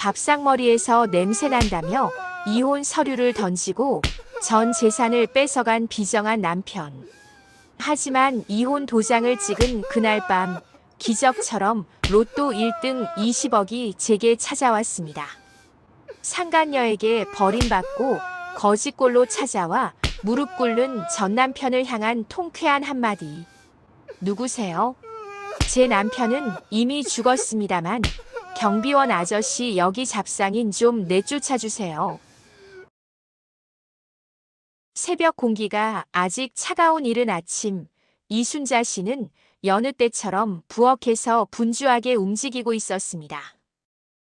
밥상머리에서 냄새 난다며 이혼 서류를 던지고 전 재산을 뺏어간 비정한 남편. 하지만 이혼 도장을 찍은 그날 밤 기적처럼 로또 1등 20억이 제게 찾아왔습니다. 상간녀에게 버림받고 거지꼴로 찾아와 무릎 꿇는 전 남편을 향한 통쾌한 한마디. 누구세요? 제 남편은 이미 죽었습니다만 경비원 아저씨 여기 잡상인 좀 내쫓아주세요. 새벽 공기가 아직 차가운 이른 아침, 이순자 씨는 여느 때처럼 부엌에서 분주하게 움직이고 있었습니다.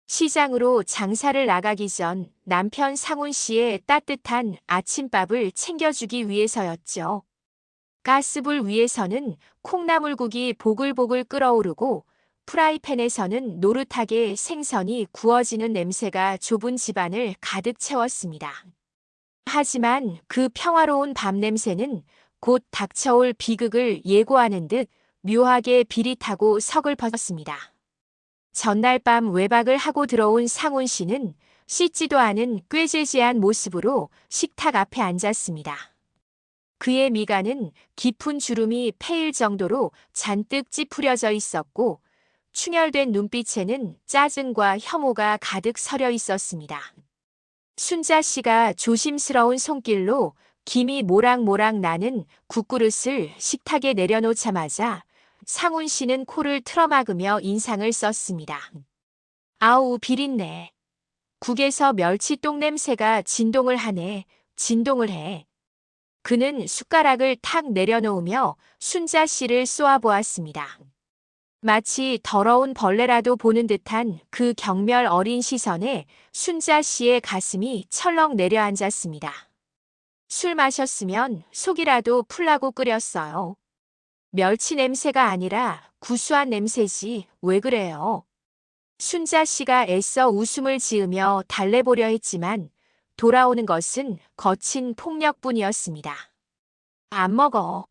시장으로 장사를 나가기 전 남편 상훈 씨의 따뜻한 아침밥을 챙겨주기 위해서였죠. 가스불 위에서는 콩나물국이 보글보글 끓어오르고 프라이팬에서는 노릇하게 생선이 구워지는 냄새가 좁은 집안을 가득 채웠습니다. 하지만 그 평화로운 밤 냄새는 곧 닥쳐올 비극을 예고하는 듯 묘하게 비릿하고 서글펐습니다. 전날 밤 외박을 하고 들어온 상훈 씨는 씻지도 않은 꾀질지한 모습으로 식탁 앞에 앉았습니다. 그의 미간은 깊은 주름이 패일 정도로 잔뜩 찌푸려져 있었고 충혈된 눈빛에는 짜증과 혐오가 가득 서려 있었습니다. 순자 씨가 조심스러운 손길로 김이 모락모락 나는 국그릇을 식탁에 내려놓자마자 상훈 씨는 코를 틀어막으며 인상을 썼습니다. 아우 비린내. 국에서 멸치똥 냄새가 진동을 하네. 진동을 해. 그는 숟가락을 탁 내려놓으며 순자 씨를 쏘아보았습니다. 마치 더러운 벌레라도 보는 듯한 그 경멸 어린 시선에 순자 씨의 가슴이 철렁 내려앉았습니다. 술 마셨으면 속이라도 풀라고 끓였어요. 멸치 냄새가 아니라 구수한 냄새지 왜 그래요? 순자 씨가 애써 웃음을 지으며 달래보려 했지만 돌아오는 것은 거친 폭력뿐이었습니다. 안 먹어.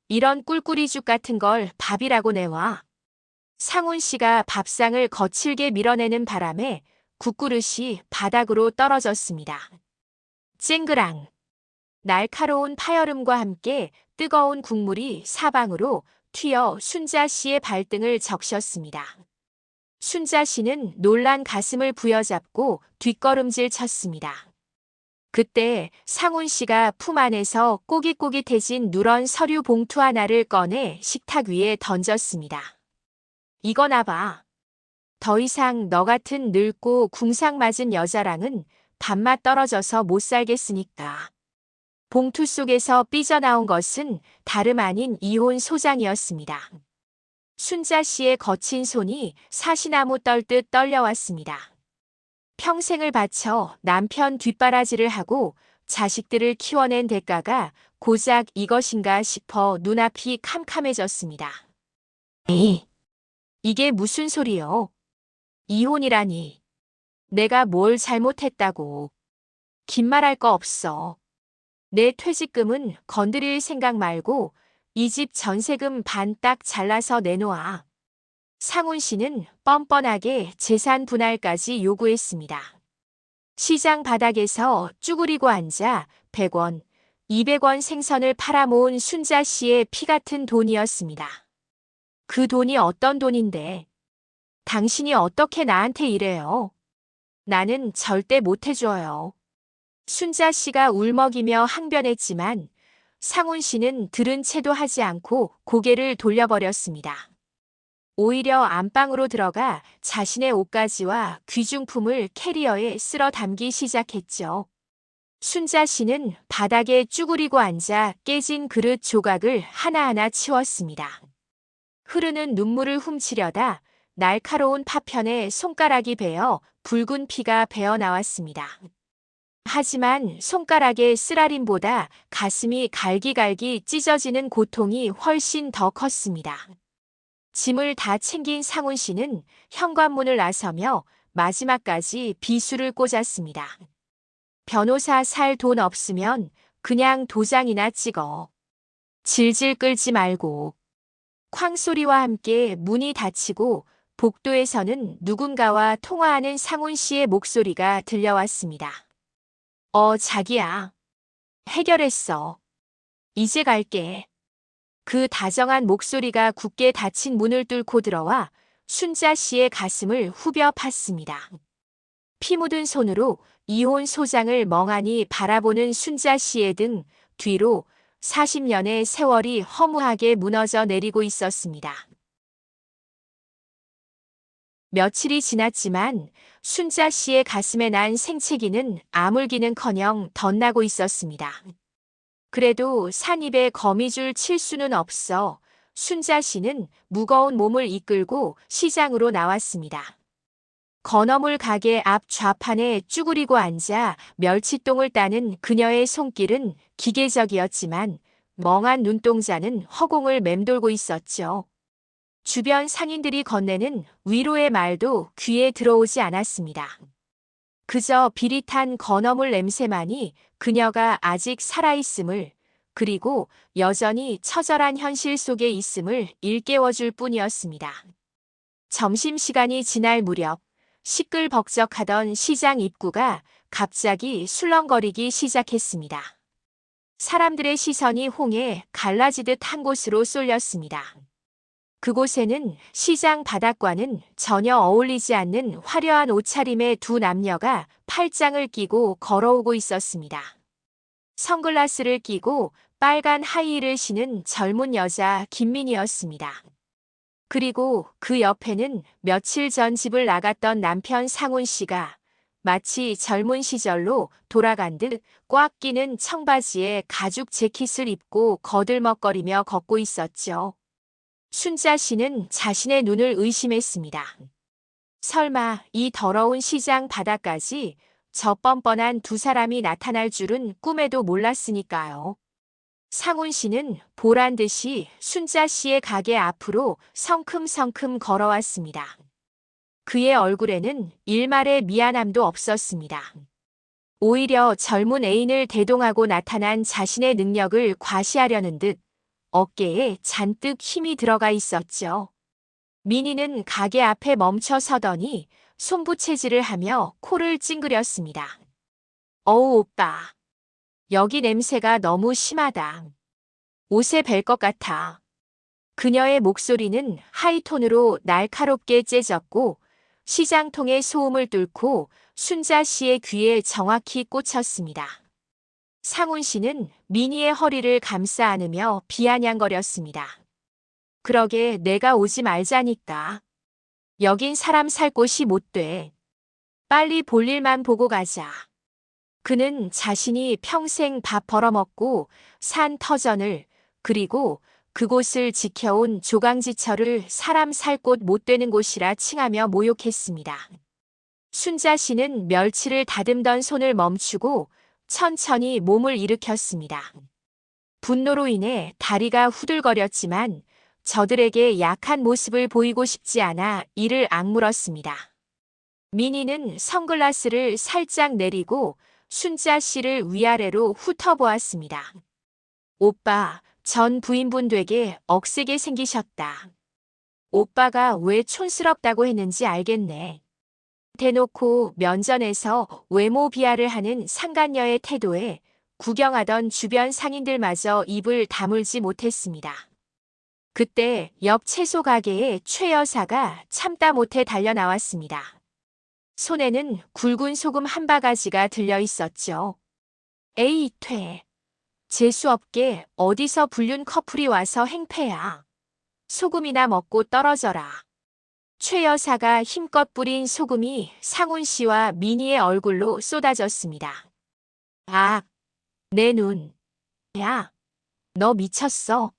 이런 꿀꿀이죽 같은 걸 밥이라고 내와. 상훈 씨가 밥상을 거칠게 밀어내는 바람에 국그릇이 바닥으로 떨어졌습니다. 쨍그랑. 날카로운 파열음과 함께 뜨거운 국물이 사방으로 튀어 순자 씨의 발등을 적셨습니다. 순자 씨는 놀란 가슴을 부여잡고 뒷걸음질 쳤습니다. 그때 상훈 씨가 품 안에서 꼬깃꼬깃해진 누런 서류 봉투 하나를 꺼내 식탁 위에 던졌습니다. 이거 놔봐. 더 이상 너 같은 늙고 궁상맞은 여자랑은 밥맛 떨어져서 못 살겠으니까. 봉투 속에서 삐져나온 것은 다름 아닌 이혼 소장이었습니다. 순자 씨의 거친 손이 사시나무 떨듯 떨려왔습니다. 평생을 바쳐 남편 뒷바라지를 하고 자식들을 키워낸 대가가 고작 이것인가 싶어 눈앞이 캄캄해졌습니다. 이게 무슨 소리요? 이혼이라니. 내가 뭘 잘못했다고. 긴 말할 거 없어. 내 퇴직금은 건드릴 생각 말고 이 집 전세금 반 딱 잘라서 내놓아. 상훈 씨는 뻔뻔하게 재산 분할까지 요구했습니다. 시장 바닥에서 쭈그리고 앉아 100원, 200원 생선을 팔아 모은 순자 씨의 피 같은 돈이었습니다. 그 돈이 어떤 돈인데? 당신이 어떻게 나한테 이래요? 나는 절대 못 해줘요. 순자 씨가 울먹이며 항변했지만 상훈 씨는 들은 채도 하지 않고 고개를 돌려버렸습니다. 오히려 안방으로 들어가 자신의 옷가지와 귀중품을 캐리어에 쓸어 담기 시작했죠. 순자 씨는 바닥에 쭈그리고 앉아 깨진 그릇 조각을 하나하나 치웠습니다. 흐르는 눈물을 훔치려다 날카로운 파편에 손가락이 베어 붉은 피가 배어나왔습니다. 하지만 손가락의 쓰라림보다 가슴이 갈기갈기 찢어지는 고통이 훨씬 더 컸습니다. 짐을 다 챙긴 상훈 씨는 현관문을 나서며 마지막까지 비수를 꽂았습니다. 변호사 살 돈 없으면 그냥 도장이나 찍어. 질질 끌지 말고. 쾅 소리와 함께 문이 닫히고 복도에서는 누군가와 통화하는 상훈 씨의 목소리가 들려왔습니다. 자기야. 해결했어. 이제 갈게. 그 다정한 목소리가 굳게 닫힌 문을 뚫고 들어와 순자 씨의 가슴을 후벼 팠습니다. 피 묻은 손으로 이혼 소장을 멍하니 바라보는 순자 씨의 등 뒤로 40년의 세월이 허무하게 무너져 내리고 있었습니다. 며칠이 지났지만 순자 씨의 가슴에 난 생채기는 아물기는커녕 덧나고 있었습니다. 그래도 산입에 거미줄 칠 수는 없어 순자 씨는 무거운 몸을 이끌고 시장으로 나왔습니다. 건어물 가게 앞 좌판에 쭈그리고 앉아 멸치똥을 따는 그녀의 손길은 기계적이었지만 멍한 눈동자는 허공을 맴돌고 있었죠. 주변 상인들이 건네는 위로의 말도 귀에 들어오지 않았습니다. 그저 비릿한 건어물 냄새만이 그녀가 아직 살아있음을, 그리고 여전히 처절한 현실 속에 있음을 일깨워줄 뿐이었습니다. 점심시간이 지날 무렵 시끌벅적하던 시장 입구가 갑자기 술렁거리기 시작했습니다. 사람들의 시선이 홍해 갈라지듯 한 곳으로 쏠렸습니다. 그곳에는 시장 바닥과는 전혀 어울리지 않는 화려한 옷차림의 두 남녀가 팔짱을 끼고 걸어오고 있었습니다. 선글라스를 끼고 빨간 하이힐을 신은 젊은 여자 김민희였습니다. 그리고 그 옆에는 며칠 전 집을 나갔던 남편 상훈 씨가 마치 젊은 시절로 돌아간 듯 꽉 끼는 청바지에 가죽 재킷을 입고 거들먹거리며 걷고 있었죠. 순자 씨는 자신의 눈을 의심했습니다. 설마 이 더러운 시장 바닥까지 저 뻔뻔한 두 사람이 나타날 줄은 꿈에도 몰랐으니까요. 상훈 씨는 보란 듯이 순자 씨의 가게 앞으로 성큼성큼 걸어왔습니다. 그의 얼굴에는 일말의 미안함도 없었습니다. 오히려 젊은 애인을 대동하고 나타난 자신의 능력을 과시하려는 듯 어깨에 잔뜩 힘이 들어가 있었죠. 민희는 가게 앞에 멈춰 서더니 손부채질을 하며 코를 찡그렸습니다. 어우 오빠. 여기 냄새가 너무 심하다. 옷에 뵐 것 같아. 그녀의 목소리는 하이톤으로 날카롭게 째졌고 시장통의 소음을 뚫고 순자 씨의 귀에 정확히 꽂혔습니다. 상훈 씨는 민희의 허리를 감싸 안으며 비아냥거렸습니다. 그러게 내가 오지 말자니까. 여긴 사람 살 곳이 못 돼. 빨리 볼 일만 보고 가자. 그는 자신이 평생 밥 벌어먹고 산 터전을, 그리고 그곳을 지켜온 조강지처를 사람 살 곳 못 되는 곳이라 칭하며 모욕했습니다. 순자 씨는 멸치를 다듬던 손을 멈추고 천천히 몸을 일으켰습니다. 분노로 인해 다리가 후들거렸지만 저들에게 약한 모습을 보이고 싶지 않아 이를 악물었습니다. 민희는 선글라스를 살짝 내리고 순자 씨를 위아래로 훑어보았습니다. 오빠, 전 부인분 되게 억세게 생기셨다. 오빠가 왜 촌스럽다고 했는지 알겠네. 대놓고 면전에서 외모 비하를 하는 상간녀의 태도에 구경하던 주변 상인들마저 입을 다물지 못했습니다. 그때 옆 채소 가게의 최 여사가 참다 못해 달려나왔습니다. 손에는 굵은 소금 한 바가지가 들려 있었죠. 에이, 퇴. 재수없게 어디서 불륜 커플이 와서 행패야. 소금이나 먹고 떨어져라. 최 여사가 힘껏 뿌린 소금이 상훈 씨와 민희의 얼굴로 쏟아졌습니다. 아, 내 눈. 야, 너 미쳤어.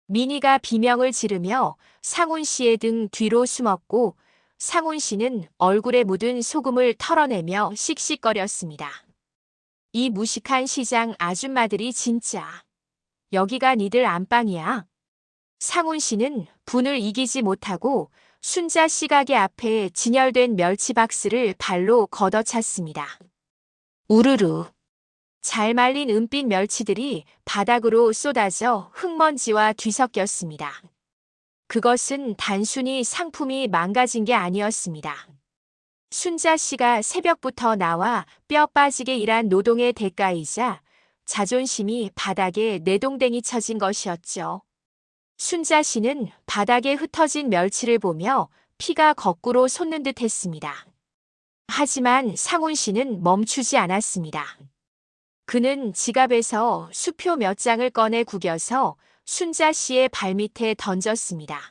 민희가 비명을 지르며 상훈 씨의 등 뒤로 숨었고 상훈 씨는 얼굴에 묻은 소금을 털어내며 씩씩거렸습니다. 이 무식한 시장 아줌마들이 진짜. 여기가 니들 안방이야. 상훈 씨는 분을 이기지 못하고 순자 씨 가게 앞에 진열된 멸치 박스를 발로 걷어찼습니다. 우르르. 잘 말린 은빛 멸치들이 바닥으로 쏟아져 흙먼지와 뒤섞였습니다. 그것은 단순히 상품이 망가진 게 아니었습니다. 순자 씨가 새벽부터 나와 뼈 빠지게 일한 노동의 대가이자 자존심이 바닥에 내동댕이 쳐진 것이었죠. 순자 씨는 바닥에 흩어진 멸치를 보며 피가 거꾸로 솟는 듯 했습니다. 하지만 상훈 씨는 멈추지 않았습니다. 그는 지갑에서 수표 몇 장을 꺼내 구겨서 순자 씨의 발밑에 던졌습니다.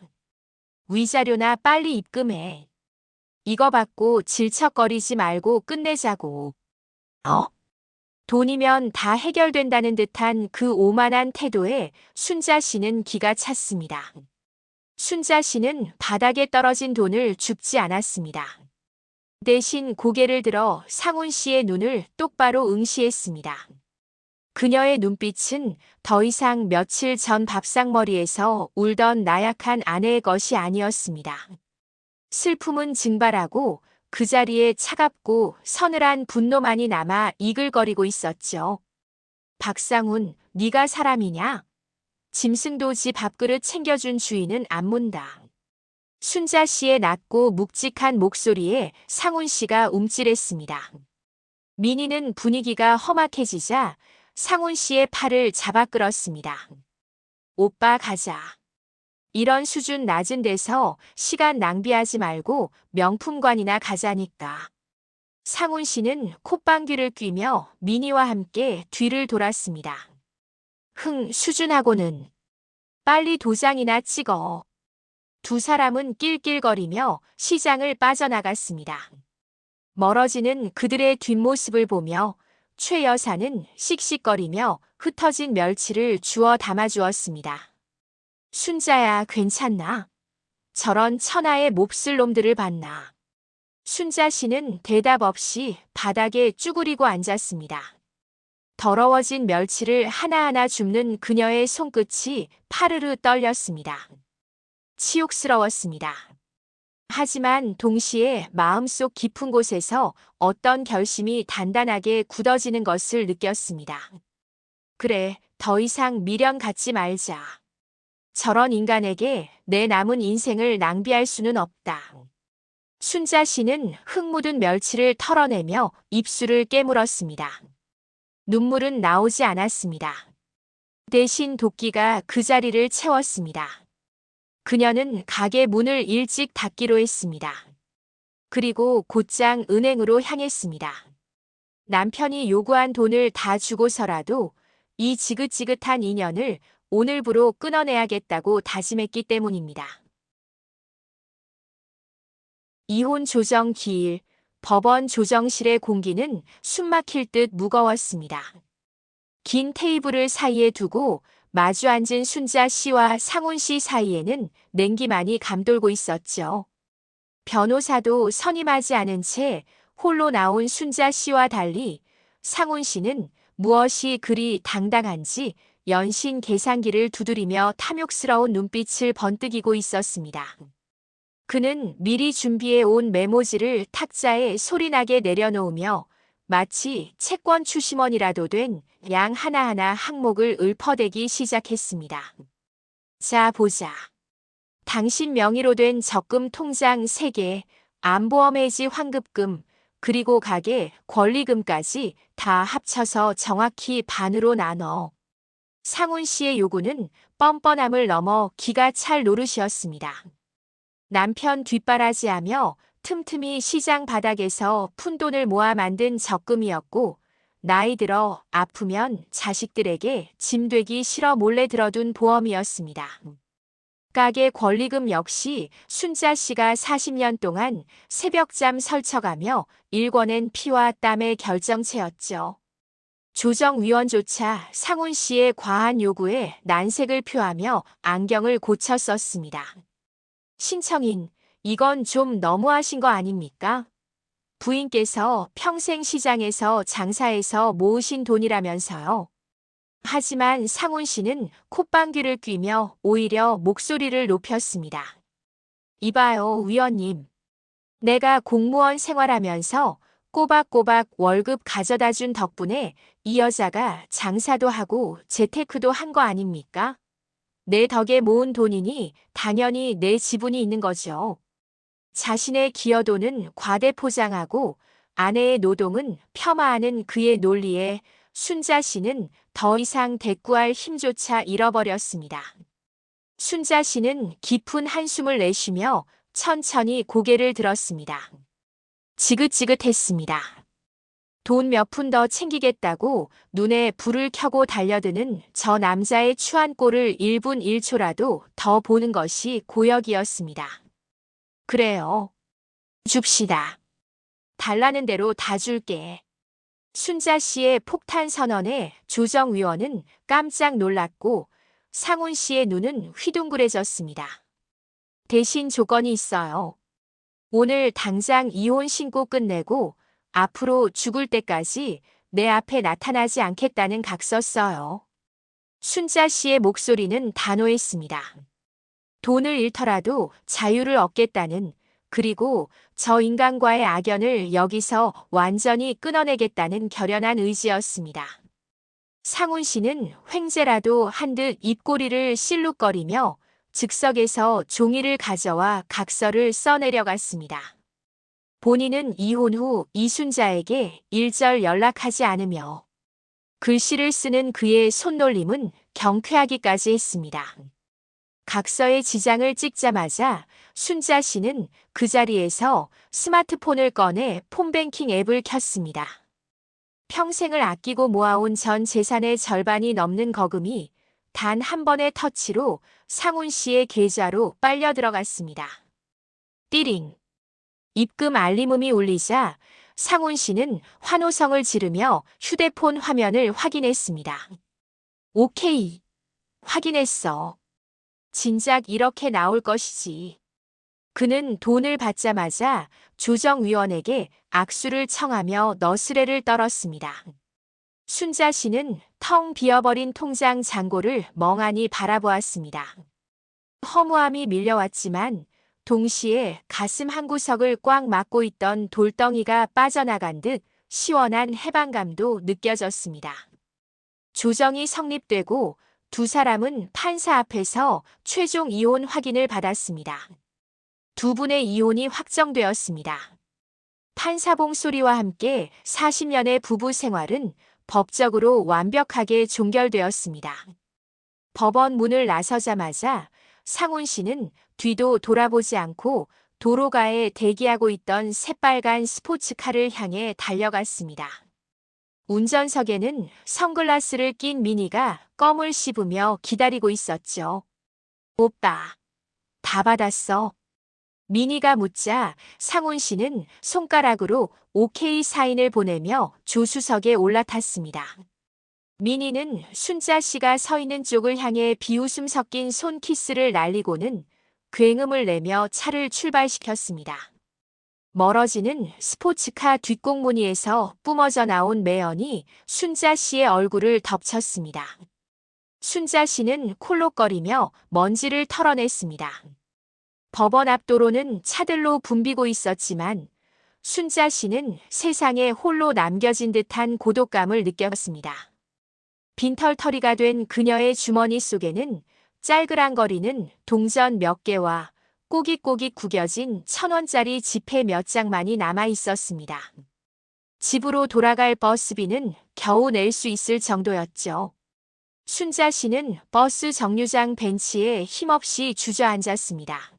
위자료나 빨리 입금해. 이거 받고 질척거리지 말고 끝내자고. 돈이면 다 해결된다는 듯한 그 오만한 태도에 순자 씨는 기가 찼습니다. 순자 씨는 바닥에 떨어진 돈을 줍지 않았습니다. 대신 고개를 들어 상훈 씨의 눈을 똑바로 응시했습니다. 그녀의 눈빛은 더 이상 며칠 전 밥상머리에서 울던 나약한 아내의 것이 아니었습니다. 슬픔은 증발하고 그 자리에 차갑고 서늘한 분노만이 남아 이글거리고 있었죠. 박상훈, 네가 사람이냐? 짐승도 지 밥그릇 챙겨준 주인은 안 문다. 순자 씨의 낮고 묵직한 목소리에 상훈 씨가 움찔했습니다. 민희는 분위기가 험악해지자 상훈 씨의 팔을 잡아 끌었습니다. 오빠 가자. 이런 수준 낮은 데서 시간 낭비하지 말고 명품관이나 가자니까. 상훈 씨는 콧방귀를 뀌며 민희와 함께 뒤를 돌았습니다. 수준하고는. 빨리 도장이나 찍어. 두 사람은 낄낄거리며 시장을 빠져나갔습니다. 멀어지는 그들의 뒷모습을 보며 최 여사는 씩씩거리며 흩어진 멸치를 주워 담아주었습니다. 순자야, 괜찮나? 저런 천하의 몹쓸 놈들을 봤나? 순자 씨는 대답 없이 바닥에 쭈그리고 앉았습니다. 더러워진 멸치를 하나하나 줍는 그녀의 손끝이 파르르 떨렸습니다. 치욕스러웠습니다. 하지만 동시에 마음속 깊은 곳에서 어떤 결심이 단단하게 굳어지는 것을 느꼈습니다. 그래, 더 이상 미련 갖지 말자. 저런 인간에게 내 남은 인생을 낭비할 수는 없다. 순자 씨는 흙 묻은 멸치를 털어내며 입술을 깨물었습니다. 눈물은 나오지 않았습니다. 대신 도끼가 그 자리를 채웠습니다. 그녀는 가게 문을 일찍 닫기로 했습니다. 그리고 곧장 은행으로 향했습니다. 남편이 요구한 돈을 다 주고서라도 이 지긋지긋한 인연을 오늘부로 끊어내야겠다고 다짐했기 때문입니다. 이혼 조정 기일, 법원 조정실의 공기는 숨막힐 듯 무거웠습니다. 긴 테이블을 사이에 두고 마주 앉은 순자 씨와 상훈 씨 사이에는 냉기만이 감돌고 있었죠. 변호사도 선임하지 않은 채 홀로 나온 순자 씨와 달리 상훈 씨는 무엇이 그리 당당한지 연신 계산기를 두드리며 탐욕스러운 눈빛을 번뜩이고 있었습니다. 그는 미리 준비해 온 메모지를 탁자에 소리나게 내려놓으며 마치 채권 추심원이라도 된 양 하나하나 항목을 읊어대기 시작했습니다. 자, 보자. 당신 명의로 된 적금 통장 3개, 암보험 해지 환급금, 그리고 가게 권리금까지 다 합쳐서 정확히 반으로 나눠. 상훈 씨의 요구는 뻔뻔함을 넘어 기가 찰 노릇이었습니다. 남편 뒷바라지하며 틈틈이 시장 바닥에서 푼돈을 모아 만든 적금이었고 나이 들어 아프면 자식들에게 짐되기 싫어 몰래 들어둔 보험이었습니다. 가게 권리금 역시 순자 씨가 40년 동안 새벽잠 설쳐가며 일궈낸 피와 땀의 결정체였죠. 조정위원조차 상훈 씨의 과한 요구에 난색을 표하며 안경을 고쳐 썼습니다. 신청인, 이건 좀 너무하신 거 아닙니까? 부인께서 평생 시장에서 장사해서 모으신 돈이라면서요. 하지만 상훈 씨는 콧방귀를 뀌며 오히려 목소리를 높였습니다. 이봐요, 위원님. 내가 공무원 생활하면서 꼬박꼬박 월급 가져다 준 덕분에 이 여자가 장사도 하고 재테크도 한 거 아닙니까? 내 덕에 모은 돈이니 당연히 내 지분이 있는 거죠. 자신의 기여도는 과대포장하고 아내의 노동은 폄하하는 그의 논리에 순자 씨는 더 이상 대꾸할 힘조차 잃어버렸습니다. 순자 씨는 깊은 한숨을 내쉬며 천천히 고개를 들었습니다. 지긋지긋했습니다. 돈 몇 푼 더 챙기겠다고 눈에 불을 켜고 달려드는 저 남자의 추한 꼴을 1분 1초라도 더 보는 것이 고역이었습니다. 그래요. 줍시다. 달라는 대로 다 줄게. 순자 씨의 폭탄 선언에 조정위원은 깜짝 놀랐고 상훈 씨의 눈은 휘둥그레졌습니다. 대신 조건이 있어요. 오늘 당장 이혼 신고 끝내고 앞으로 죽을 때까지 내 앞에 나타나지 않겠다는 각서 써요. 순자 씨의 목소리는 단호했습니다. 돈을 잃더라도 자유를 얻겠다는, 그리고 저 인간과의 악연을 여기서 완전히 끊어내겠다는 결연한 의지였습니다. 상훈 씨는 횡재라도 한 듯 입꼬리를 실룩거리며 즉석에서 종이를 가져와 각서를 써내려갔습니다. 본인은 이혼 후 이순자에게 일절 연락하지 않으며 글씨를 쓰는 그의 손놀림은 경쾌하기까지 했습니다. 각서의 지장을 찍자마자 순자 씨는 그 자리에서 스마트폰을 꺼내 폰뱅킹 앱을 켰습니다. 평생을 아끼고 모아온 전 재산의 절반이 넘는 거금이 단 한 번의 터치로 상훈 씨의 계좌로 빨려 들어갔습니다. 띠링. 입금 알림음이 울리자 상훈 씨는 환호성을 지르며 휴대폰 화면을 확인했습니다. 오케이. 확인했어. 진작 이렇게 나올 것이지. 그는 돈을 받자마자 조정위원에게 악수를 청하며 너스레를 떨었습니다. 순자 씨는 텅 비어버린 통장 잔고를 멍하니 바라보았습니다. 허무함이 밀려왔지만 동시에 가슴 한구석을 꽉 막고 있던 돌덩이가 빠져나간 듯 시원한 해방감도 느껴졌습니다. 조정이 성립되고 두 사람은 판사 앞에서 최종 이혼 확인을 받았습니다. 두 분의 이혼이 확정되었습니다. 판사봉 소리와 함께 40년의 부부 생활은 법적으로 완벽하게 종결되었습니다. 법원 문을 나서자마자 상훈 씨는 뒤도 돌아보지 않고 도로가에 대기하고 있던 새빨간 스포츠카를 향해 달려갔습니다. 운전석에는 선글라스를 낀 미니가 껌을 씹으며 기다리고 있었죠. 오빠, 다 받았어. 미니가 묻자 상훈 씨는 손가락으로 오케이 사인을 보내며 조수석에 올라탔습니다. 미니는 순자 씨가 서 있는 쪽을 향해 비웃음 섞인 손키스를 날리고는 굉음을 내며 차를 출발시켰습니다. 멀어지는 스포츠카 뒷공무니에서 뿜어져 나온 매연이 순자 씨의 얼굴을 덮쳤습니다. 순자 씨는 콜록거리며 먼지를 털어냈습니다. 법원 앞 도로는 차들로 붐비고 있었지만 순자 씨는 세상에 홀로 남겨진 듯한 고독감을 느꼈습니다. 빈털터리가 된 그녀의 주머니 속에는 짤그랑거리는 동전 몇 개와 꼬깃꼬깃 구겨진 1,000원짜리 지폐 몇 장만이 남아 있었습니다. 집으로 돌아갈 버스비는 겨우 낼 수 있을 정도였죠. 순자 씨는 버스 정류장 벤치에 힘없이 주저앉았습니다.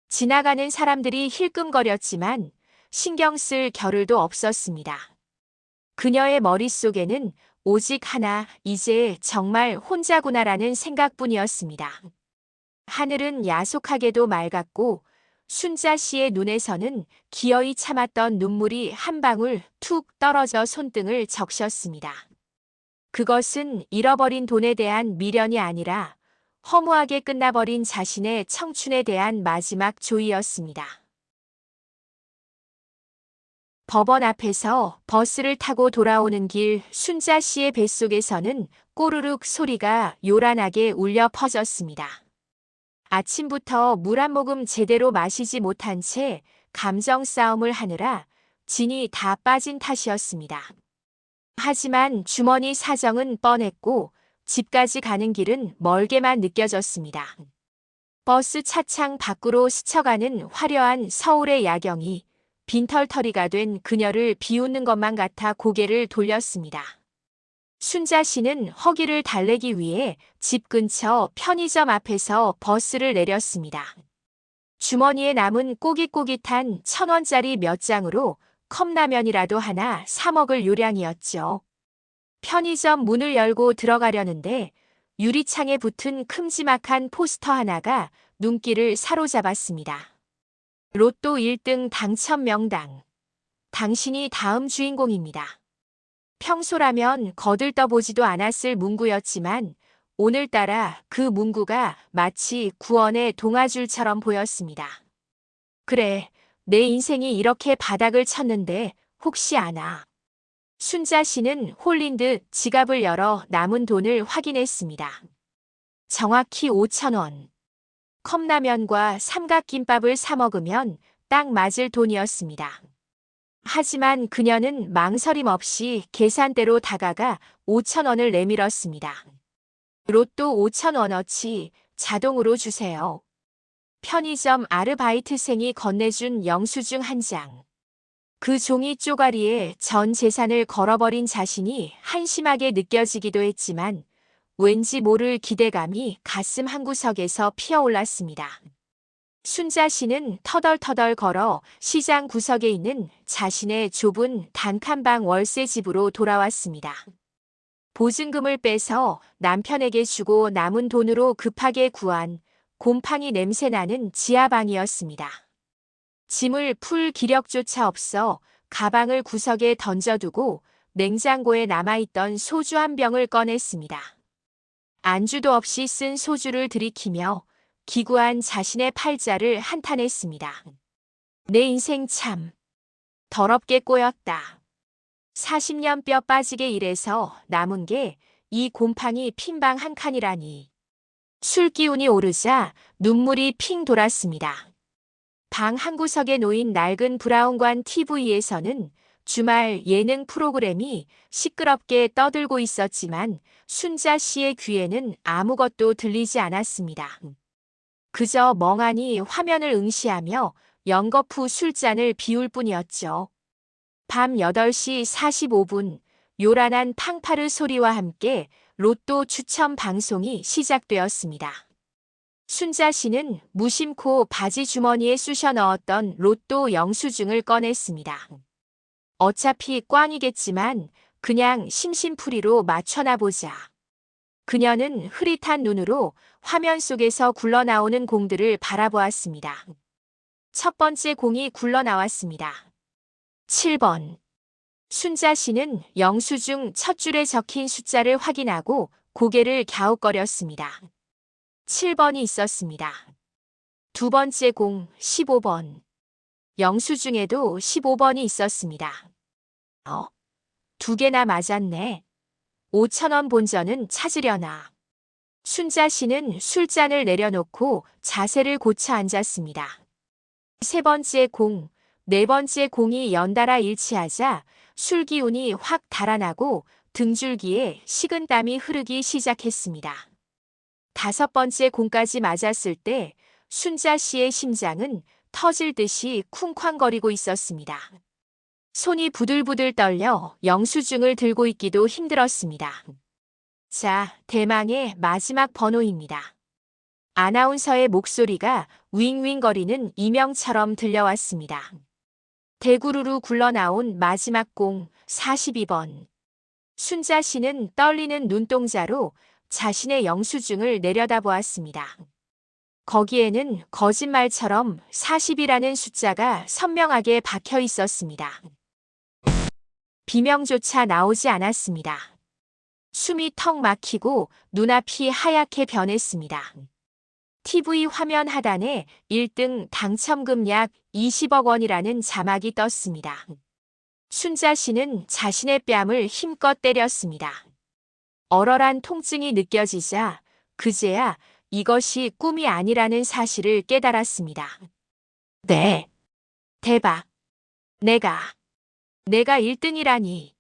지나가는 사람들이 힐끔거렸지만 신경 쓸 겨를도 없었습니다. 그녀의 머릿속에는 오직 하나, 이제 정말 혼자구나라는 생각뿐이었습니다. 하늘은 야속하게도 맑았고 순자 씨의 눈에서는 기어이 참았던 눈물이 한 방울 툭 떨어져 손등을 적셨습니다. 그것은 잃어버린 돈에 대한 미련이 아니라 허무하게 끝나버린 자신의 청춘에 대한 마지막 조의였습니다. 법원 앞에서 버스를 타고 돌아오는 길 순자 씨의 뱃속에서는 꼬르륵 소리가 요란하게 울려 퍼졌습니다. 아침부터 물 한 모금 제대로 마시지 못한 채 감정 싸움을 하느라 진이 다 빠진 탓이었습니다. 하지만 주머니 사정은 뻔했고 집까지 가는 길은 멀게만 느껴졌습니다. 버스 차창 밖으로 스쳐가는 화려한 서울의 야경이 빈털터리가 된 그녀를 비웃는 것만 같아 고개를 돌렸습니다. 순자 씨는 허기를 달래기 위해 집 근처 편의점 앞에서 버스를 내렸습니다. 주머니에 남은 꼬깃꼬깃한 1,000원짜리 몇 장으로 컵라면이라도 하나 사 먹을 요량이었죠. 편의점 문을 열고 들어가려는데 유리창에 붙은 큼지막한 포스터 하나가 눈길을 사로잡았습니다. 로또 1등 당첨 명당. 당신이 다음 주인공입니다. 평소라면 거들떠보지도 않았을 문구였지만 오늘따라 그 문구가 마치 구원의 동아줄처럼 보였습니다. 그래, 내 인생이 이렇게 바닥을 쳤는데 혹시 아나? 순자 씨는 홀린 듯 지갑을 열어 남은 돈을 확인했습니다. 정확히 5,000원. 컵라면과 삼각김밥을 사 먹으면 딱 맞을 돈이었습니다. 하지만 그녀는 망설임 없이 계산대로 다가가 5,000원을 내밀었습니다. 로또 5,000원어치 자동으로 주세요. 편의점 아르바이트생이 건네준 영수증 한 장. 그 종이 쪼가리에 전 재산을 걸어버린 자신이 한심하게 느껴지기도 했지만 왠지 모를 기대감이 가슴 한구석에서 피어올랐습니다. 순자 씨는 터덜터덜 걸어 시장 구석에 있는 자신의 좁은 단칸방 월세 집으로 돌아왔습니다. 보증금을 빼서 남편에게 주고 남은 돈으로 급하게 구한 곰팡이 냄새나는 지하방이었습니다. 짐을 풀 기력조차 없어 가방을 구석에 던져두고 냉장고에 남아있던 소주 한 병을 꺼냈습니다. 안주도 없이 쓴 소주를 들이키며 기구한 자신의 팔자를 한탄했습니다. 내 인생 참 더럽게 꼬였다. 40년 뼈 빠지게 일해서 남은 게 이 곰팡이 핀방 한 칸이라니. 술 기운이 오르자 눈물이 핑 돌았습니다. 방 한구석에 놓인 낡은 브라운관 TV에서는 주말 예능 프로그램이 시끄럽게 떠들고 있었지만 순자 씨의 귀에는 아무것도 들리지 않았습니다. 그저 멍하니 화면을 응시하며 연거푸 술잔을 비울 뿐이었죠. 밤 8시 45분 요란한 팡파르 소리와 함께 로또 추첨 방송이 시작되었습니다. 순자 씨는 무심코 바지 주머니에 쑤셔 넣었던 로또 영수증을 꺼냈습니다. 어차피 꽝이겠지만 그냥 심심풀이로 맞춰나 보자. 그녀는 흐릿한 눈으로 화면 속에서 굴러나오는 공들을 바라보았습니다. 첫 번째 공이 굴러나왔습니다. 7번. 순자 씨는 영수증 첫 줄에 적힌 숫자를 확인하고 고개를 갸웃거렸습니다. 7번이 있었습니다. 두 번째 공 15번. 영수증에도 15번이 있었습니다. 두 개나 맞았네. 5,000원 본전은 찾으려나. 순자 씨는 술잔을 내려놓고 자세를 고쳐 앉았습니다. 세 번째 공, 네 번째 공이 연달아 일치하자 술 기운이 확 달아나고 등줄기에 식은땀이 흐르기 시작했습니다. 다섯 번째 공까지 맞았을 때 순자 씨의 심장은 터질 듯이 쿵쾅거리고 있었습니다. 손이 부들부들 떨려 영수증을 들고 있기도 힘들었습니다. 자, 대망의 마지막 번호입니다. 아나운서의 목소리가 윙윙거리는 이명처럼 들려왔습니다. 대구르르 굴러나온 마지막 공 42번. 순자 씨는 떨리는 눈동자로 자신의 영수증을 내려다보았습니다. 거기에는 거짓말처럼 40이라는 숫자가 선명하게 박혀 있었습니다. 비명조차 나오지 않았습니다. 숨이 턱 막히고 눈앞이 하얗게 변했습니다. TV 화면 하단에 1등 당첨금 약 20억 원이라는 자막이 떴습니다. 순자 씨는 자신의 뺨을 힘껏 때렸습니다. 얼얼한 통증이 느껴지자 그제야 이것이 꿈이 아니라는 사실을 깨달았습니다. 네. 대박. 내가 1등이라니.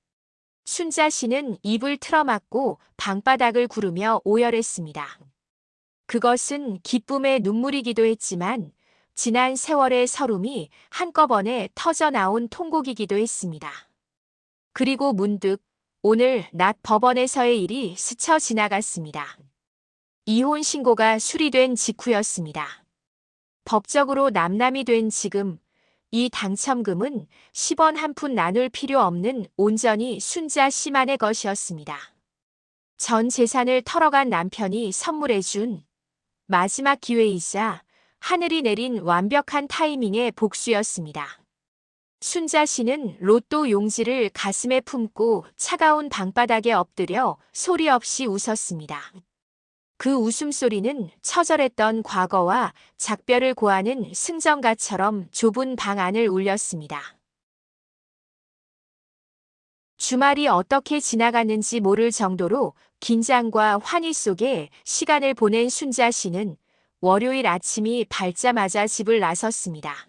순자 씨는 입을 틀어막고 방바닥을 구르며 오열했습니다. 그것은 기쁨의 눈물이기도 했지만 지난 세월의 서름이 한꺼번에 터져 나온 통곡이기도 했습니다. 그리고 문득 오늘 낮 법원에서의 일이 스쳐 지나갔습니다. 이혼 신고가 수리된 직후였습니다. 법적으로 남남이 된 지금 이 당첨금은 10원 한 푼 나눌 필요 없는 온전히 순자 씨만의 것이었습니다. 전 재산을 털어간 남편이 선물해준 마지막 기회이자 하늘이 내린 완벽한 타이밍의 복수였습니다. 순자 씨는 로또 용지를 가슴에 품고 차가운 방바닥에 엎드려 소리 없이 웃었습니다. 그 웃음소리는 처절했던 과거와 작별을 고하는 승전가처럼 좁은 방 안을 울렸습니다. 주말이 어떻게 지나갔는지 모를 정도로 긴장과 환희 속에 시간을 보낸 순자 씨는 월요일 아침이 밝자마자 집을 나섰습니다.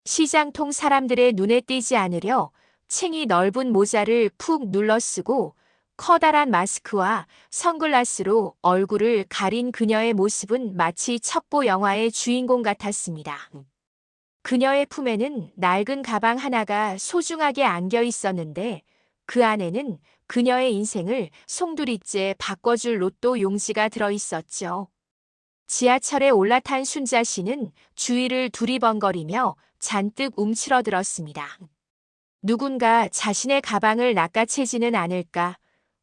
시장통 사람들의 눈에 띄지 않으려 챙이 넓은 모자를 푹 눌러 쓰고 커다란 마스크와 선글라스로 얼굴을 가린 그녀의 모습은 마치 첩보 영화의 주인공 같았습니다. 그녀의 품에는 낡은 가방 하나가 소중하게 안겨 있었는데 그 안에는 그녀의 인생을 송두리째 바꿔줄 로또 용지가 들어있었죠. 지하철에 올라탄 순자 씨는 주위를 두리번거리며 잔뜩 움츠러들었습니다. 누군가 자신의 가방을 낚아채지는 않을까,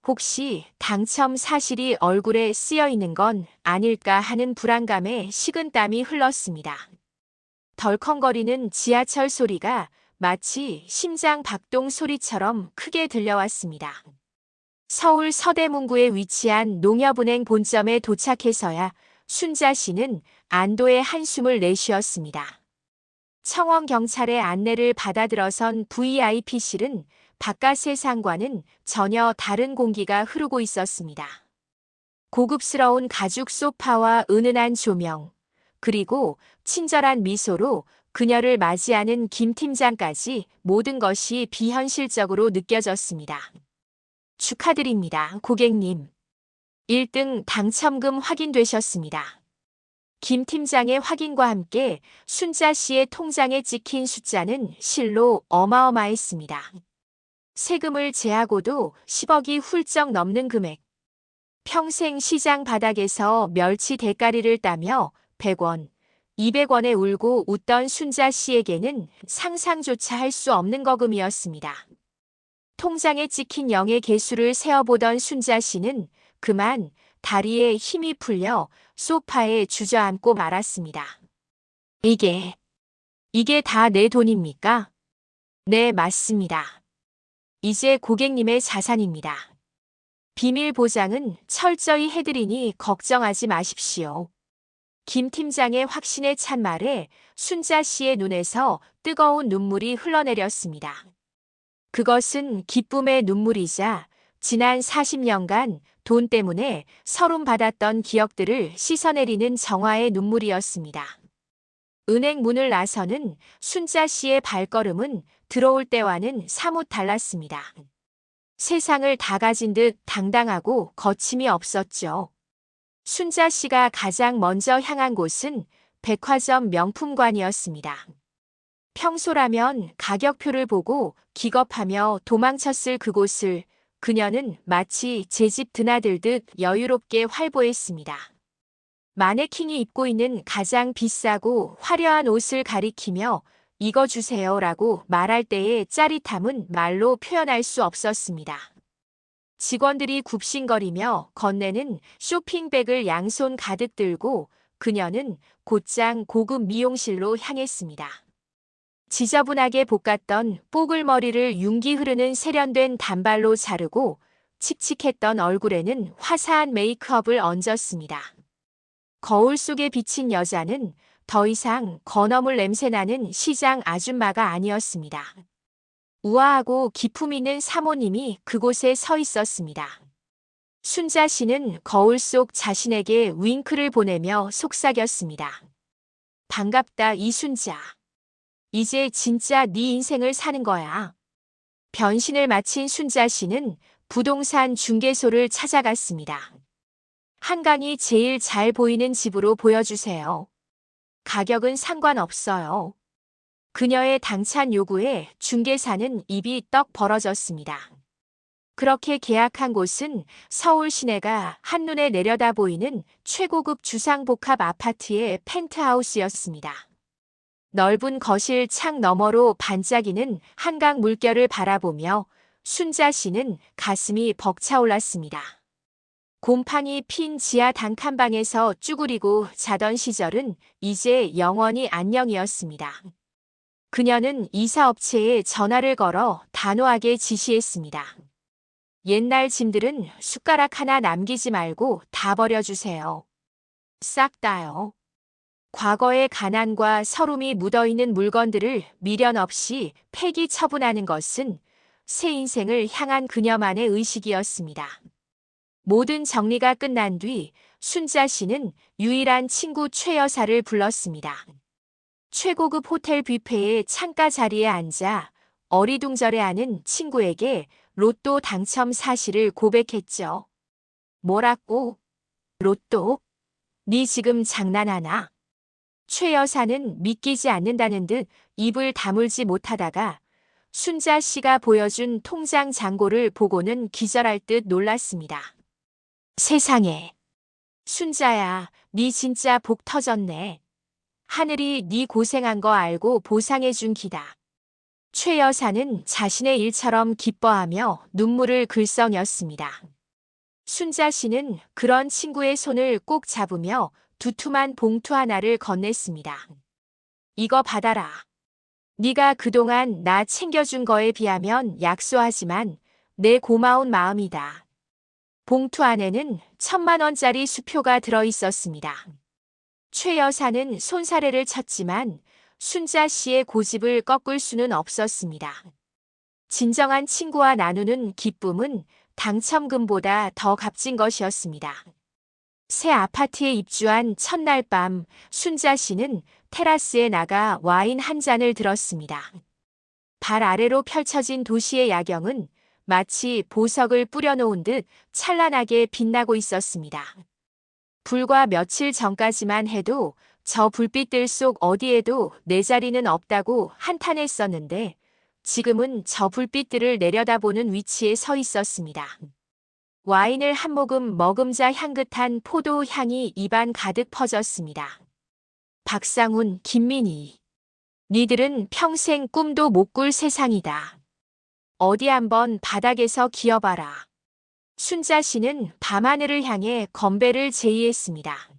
혹시 당첨 사실이 얼굴에 쓰여 있는 건 아닐까 하는 불안감에 식은땀이 흘렀습니다. 덜컹거리는 지하철 소리가 마치 심장 박동 소리처럼 크게 들려왔습니다. 서울 서대문구에 위치한 농협은행 본점에 도착해서야 순자 씨는 안도의 한숨을 내쉬었습니다. 청원 경찰의 안내를 받아 들어선 VIP실은 바깥 세상과는 전혀 다른 공기가 흐르고 있었습니다. 고급스러운 가죽 소파와 은은한 조명, 그리고 친절한 미소로 그녀를 맞이하는 김 팀장까지 모든 것이 비현실적으로 느껴졌습니다. 축하드립니다, 고객님. 1등 당첨금 확인되셨습니다. 김 팀장의 확인과 함께 순자 씨의 통장에 찍힌 숫자는 실로 어마어마했습니다. 세금을 제하고도 10억이 훌쩍 넘는 금액. 평생 시장 바닥에서 멸치 대가리를 따며 100원, 200원에 울고 웃던 순자 씨에게는 상상조차 할 수 없는 거금이었습니다. 통장에 찍힌 0의 개수를 세어보던 순자 씨는 그만 다리에 힘이 풀려 소파에 주저앉고 말았습니다. 이게 다 내 돈입니까? 네, 맞습니다. 이제 고객님의 자산입니다. 비밀 보장은 철저히 해드리니 걱정하지 마십시오. 김 팀장의 확신에 찬 말에 순자 씨의 눈에서 뜨거운 눈물이 흘러내렸습니다. 그것은 기쁨의 눈물이자 지난 40년간 돈 때문에 서름받았던 기억들을 씻어내리는 정화의 눈물이었습니다. 은행 문을 나서는 순자 씨의 발걸음은 들어올 때와는 사뭇 달랐습니다. 세상을 다 가진 듯 당당하고 거침이 없었죠. 순자 씨가 가장 먼저 향한 곳은 백화점 명품관이었습니다. 평소라면 가격표를 보고 기겁하며 도망쳤을 그곳을 그녀는 마치 제 집 드나들듯 여유롭게 활보했습니다. 마네킹이 입고 있는 가장 비싸고 화려한 옷을 가리키며 이거 주세요라고 말할 때의 짜릿함은 말로 표현할 수 없었습니다. 직원들이 굽신거리며 건네는 쇼핑백을 양손 가득 들고 그녀는 곧장 고급 미용실로 향했습니다. 지저분하게 볶았던 뽀글머리를 윤기 흐르는 세련된 단발로 자르고 칙칙했던 얼굴에는 화사한 메이크업을 얹었습니다. 거울 속에 비친 여자는 더 이상 건어물 냄새나는 시장 아줌마가 아니었습니다. 우아하고 기품 있는 사모님이 그곳에 서 있었습니다. 순자 씨는 거울 속 자신에게 윙크를 보내며 속삭였습니다. 반갑다, 이순자. 이제 진짜 네 인생을 사는 거야. 변신을 마친 순자 씨는 부동산 중개소를 찾아갔습니다. 한강이 제일 잘 보이는 집으로 보여주세요. 가격은 상관없어요. 그녀의 당찬 요구에 중개사는 입이 떡 벌어졌습니다. 그렇게 계약한 곳은 서울 시내가 한눈에 내려다 보이는 최고급 주상복합 아파트의 펜트하우스였습니다. 넓은 거실 창 너머로 반짝이는 한강 물결을 바라보며 순자 씨는 가슴이 벅차올랐습니다. 곰팡이 핀 지하 단칸방에서 쭈그리고 자던 시절은 이제 영원히 안녕이었습니다. 그녀는 이사업체에 전화를 걸어 단호하게 지시했습니다. 옛날 짐들은 숟가락 하나 남기지 말고 다 버려주세요. 싹 다요. 과거의 가난과 서름이 묻어있는 물건들을 미련 없이 폐기 처분하는 것은 새 인생을 향한 그녀만의 의식이었습니다. 모든 정리가 끝난 뒤 순자 씨는 유일한 친구 최 여사를 불렀습니다. 최고급 호텔 뷔페의 창가 자리에 앉아 어리둥절해하는 친구에게 로또 당첨 사실을 고백했죠. 뭐라고? 로또? 네 지금 장난하나? 최 여사는 믿기지 않는다는 듯 입을 다물지 못하다가 순자 씨가 보여준 통장 잔고를 보고는 기절할 듯 놀랐습니다. 세상에. 순자야, 네 진짜 복 터졌네. 하늘이 네 고생한 거 알고 보상해준 기다. 최 여사는 자신의 일처럼 기뻐하며 눈물을 글썽였습니다. 순자 씨는 그런 친구의 손을 꼭 잡으며 두툼한 봉투 하나를 건넸습니다. 이거 받아라. 네가 그동안 나 챙겨준 거에 비하면 약소하지만 내 고마운 마음이다. 봉투 안에는 1,000만 원짜리 수표가 들어있었습니다. 최 여사는 손사래를 쳤지만 순자 씨의 고집을 꺾을 수는 없었습니다. 진정한 친구와 나누는 기쁨은 당첨금보다 더 값진 것이었습니다. 새 아파트에 입주한 첫날 밤 순자 씨는 테라스에 나가 와인 한 잔을 들었습니다. 발 아래로 펼쳐진 도시의 야경은 마치 보석을 뿌려놓은 듯 찬란하게 빛나고 있었습니다. 불과 며칠 전까지만 해도 저 불빛들 속 어디에도 내 자리는 없다고 한탄했었는데 지금은 저 불빛들을 내려다보는 위치에 서 있었습니다. 와인을 한 모금 머금자 향긋한 포도 향이 입안 가득 퍼졌습니다. 박상훈, 김민희. 니들은 평생 꿈도 못 꿀 세상이다. 어디 한번 바닥에서 기어봐라. 순자 씨는 밤하늘을 향해 건배를 제의했습니다.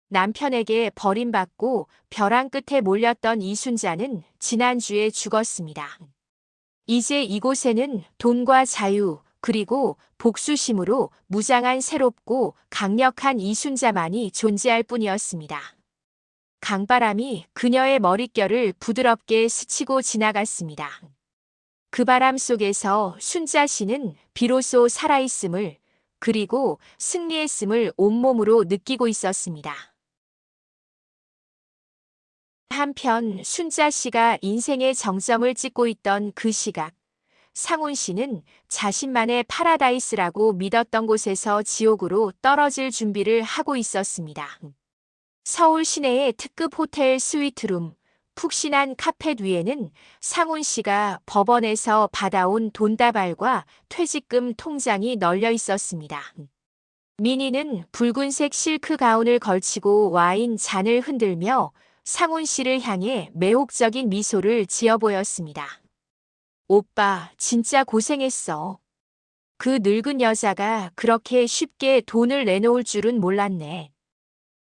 남편에게 버림받고 벼랑 끝에 몰렸던 이순자는 지난주에 죽었습니다. 이제 이곳에는 돈과 자유 그리고 복수심으로 무장한 새롭고 강력한 이순자만이 존재할 뿐이었습니다. 강바람이 그녀의 머릿결을 부드럽게 스치고 지나갔습니다. 그 바람 속에서 순자 씨는 비로소 살아있음을 그리고 승리했음을 온몸으로 느끼고 있었습니다. 한편 순자 씨가 인생의 정점을 찍고 있던 그 시각, 상훈 씨는 자신만의 파라다이스라고 믿었던 곳에서 지옥으로 떨어질 준비를 하고 있었습니다. 서울 시내의 특급 호텔 스위트룸, 푹신한 카펫 위에는 상훈 씨가 법원에서 받아온 돈다발과 퇴직금 통장이 널려 있었습니다. 민희는 붉은색 실크 가운을 걸치고 와인 잔을 흔들며 상훈 씨를 향해 매혹적인 미소를 지어 보였습니다. 오빠, 진짜 고생했어. 그 늙은 여자가 그렇게 쉽게 돈을 내놓을 줄은 몰랐네.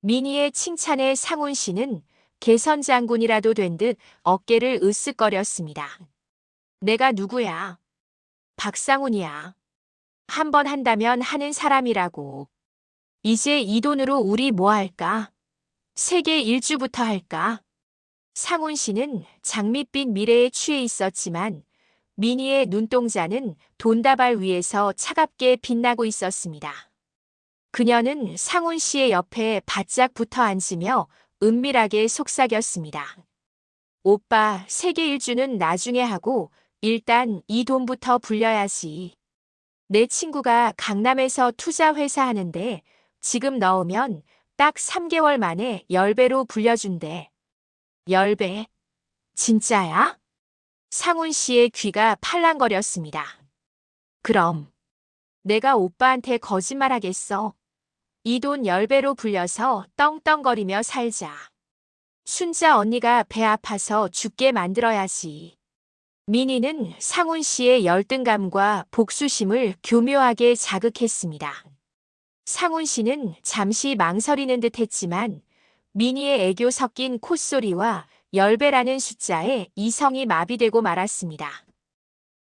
민희의 칭찬에 상훈 씨는 개선 장군이라도 된 듯 어깨를 으쓱거렸습니다. 내가 누구야? 박상훈이야. 한 번 한다면 하는 사람이라고. 이제 이 돈으로 우리 뭐 할까? 세계 일주부터 할까? 상훈 씨는 장밋빛 미래에 취해 있었지만 민희의 눈동자는 돈다발 위에서 차갑게 빛나고 있었습니다. 그녀는 상훈 씨의 옆에 바짝 붙어 앉으며 은밀하게 속삭였습니다. 오빠, 세계 일주는 나중에 하고 일단 이 돈부터 불려야지. 내 친구가 강남에서 투자 회사 하는데 지금 넣으면 딱 3개월 만에 10배로 불려준대. 10배? 진짜야? 상훈 씨의 귀가 팔랑거렸습니다. 그럼 내가 오빠한테 거짓말하겠어. 이 돈 10배로 불려서 떵떵거리며 살자. 순자 언니가 배 아파서 죽게 만들어야지. 민희는 상훈 씨의 열등감과 복수심을 교묘하게 자극했습니다. 상훈 씨는 잠시 망설이는 듯 했지만 민희의 애교 섞인 콧소리와 10배라는 숫자에 이성이 마비되고 말았습니다.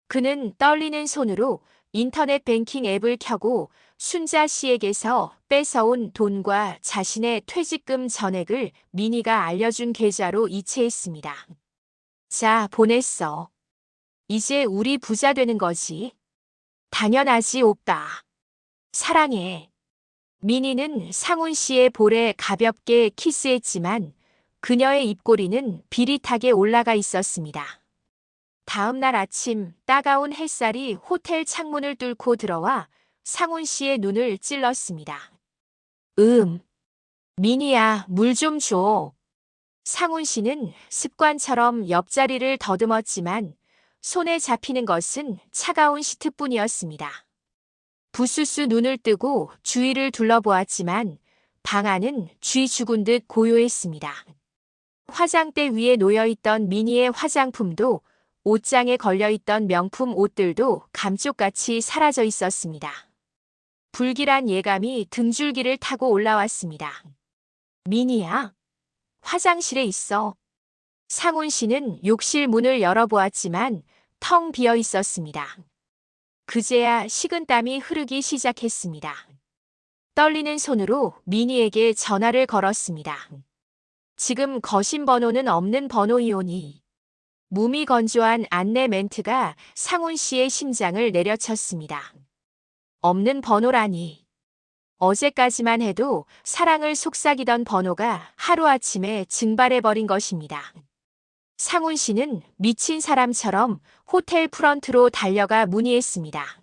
그는 떨리는 손으로 인터넷 뱅킹 앱을 켜고 순자 씨에게서 뺏어온 돈과 자신의 퇴직금 전액을 민희가 알려준 계좌로 이체했습니다. 자, 보냈어. 이제 우리 부자 되는 거지. 당연하지, 오빠. 사랑해. 민희는 상훈 씨의 볼에 가볍게 키스했지만 그녀의 입꼬리는 비릿하게 올라가 있었습니다. 다음 날 아침 따가운 햇살이 호텔 창문을 뚫고 들어와 상훈 씨의 눈을 찔렀습니다. 민희야, 물 좀 줘. 상훈 씨는 습관처럼 옆자리를 더듬었지만 손에 잡히는 것은 차가운 시트뿐이었습니다. 부스스 눈을 뜨고 주위를 둘러보았지만 방 안은 쥐 죽은 듯 고요했습니다. 화장대 위에 놓여있던 미니의 화장품도 옷장에 걸려있던 명품 옷들도 감쪽같이 사라져 있었습니다. 불길한 예감이 등줄기를 타고 올라왔습니다. 미니야, 화장실에 있어. 상훈 씨는 욕실 문을 열어보았지만 텅 비어 있었습니다. 그제야 식은땀이 흐르기 시작했습니다. 떨리는 손으로 미니에게 전화를 걸었습니다. 지금 거신 번호는 없는 번호이오니. 무미건조한 안내 멘트가 상훈 씨의 심장을 내려쳤습니다. 없는 번호라니. 어제까지만 해도 사랑을 속삭이던 번호가 하루아침에 증발해버린 것입니다. 상훈 씨는 미친 사람처럼 호텔 프런트로 달려가 문의했습니다.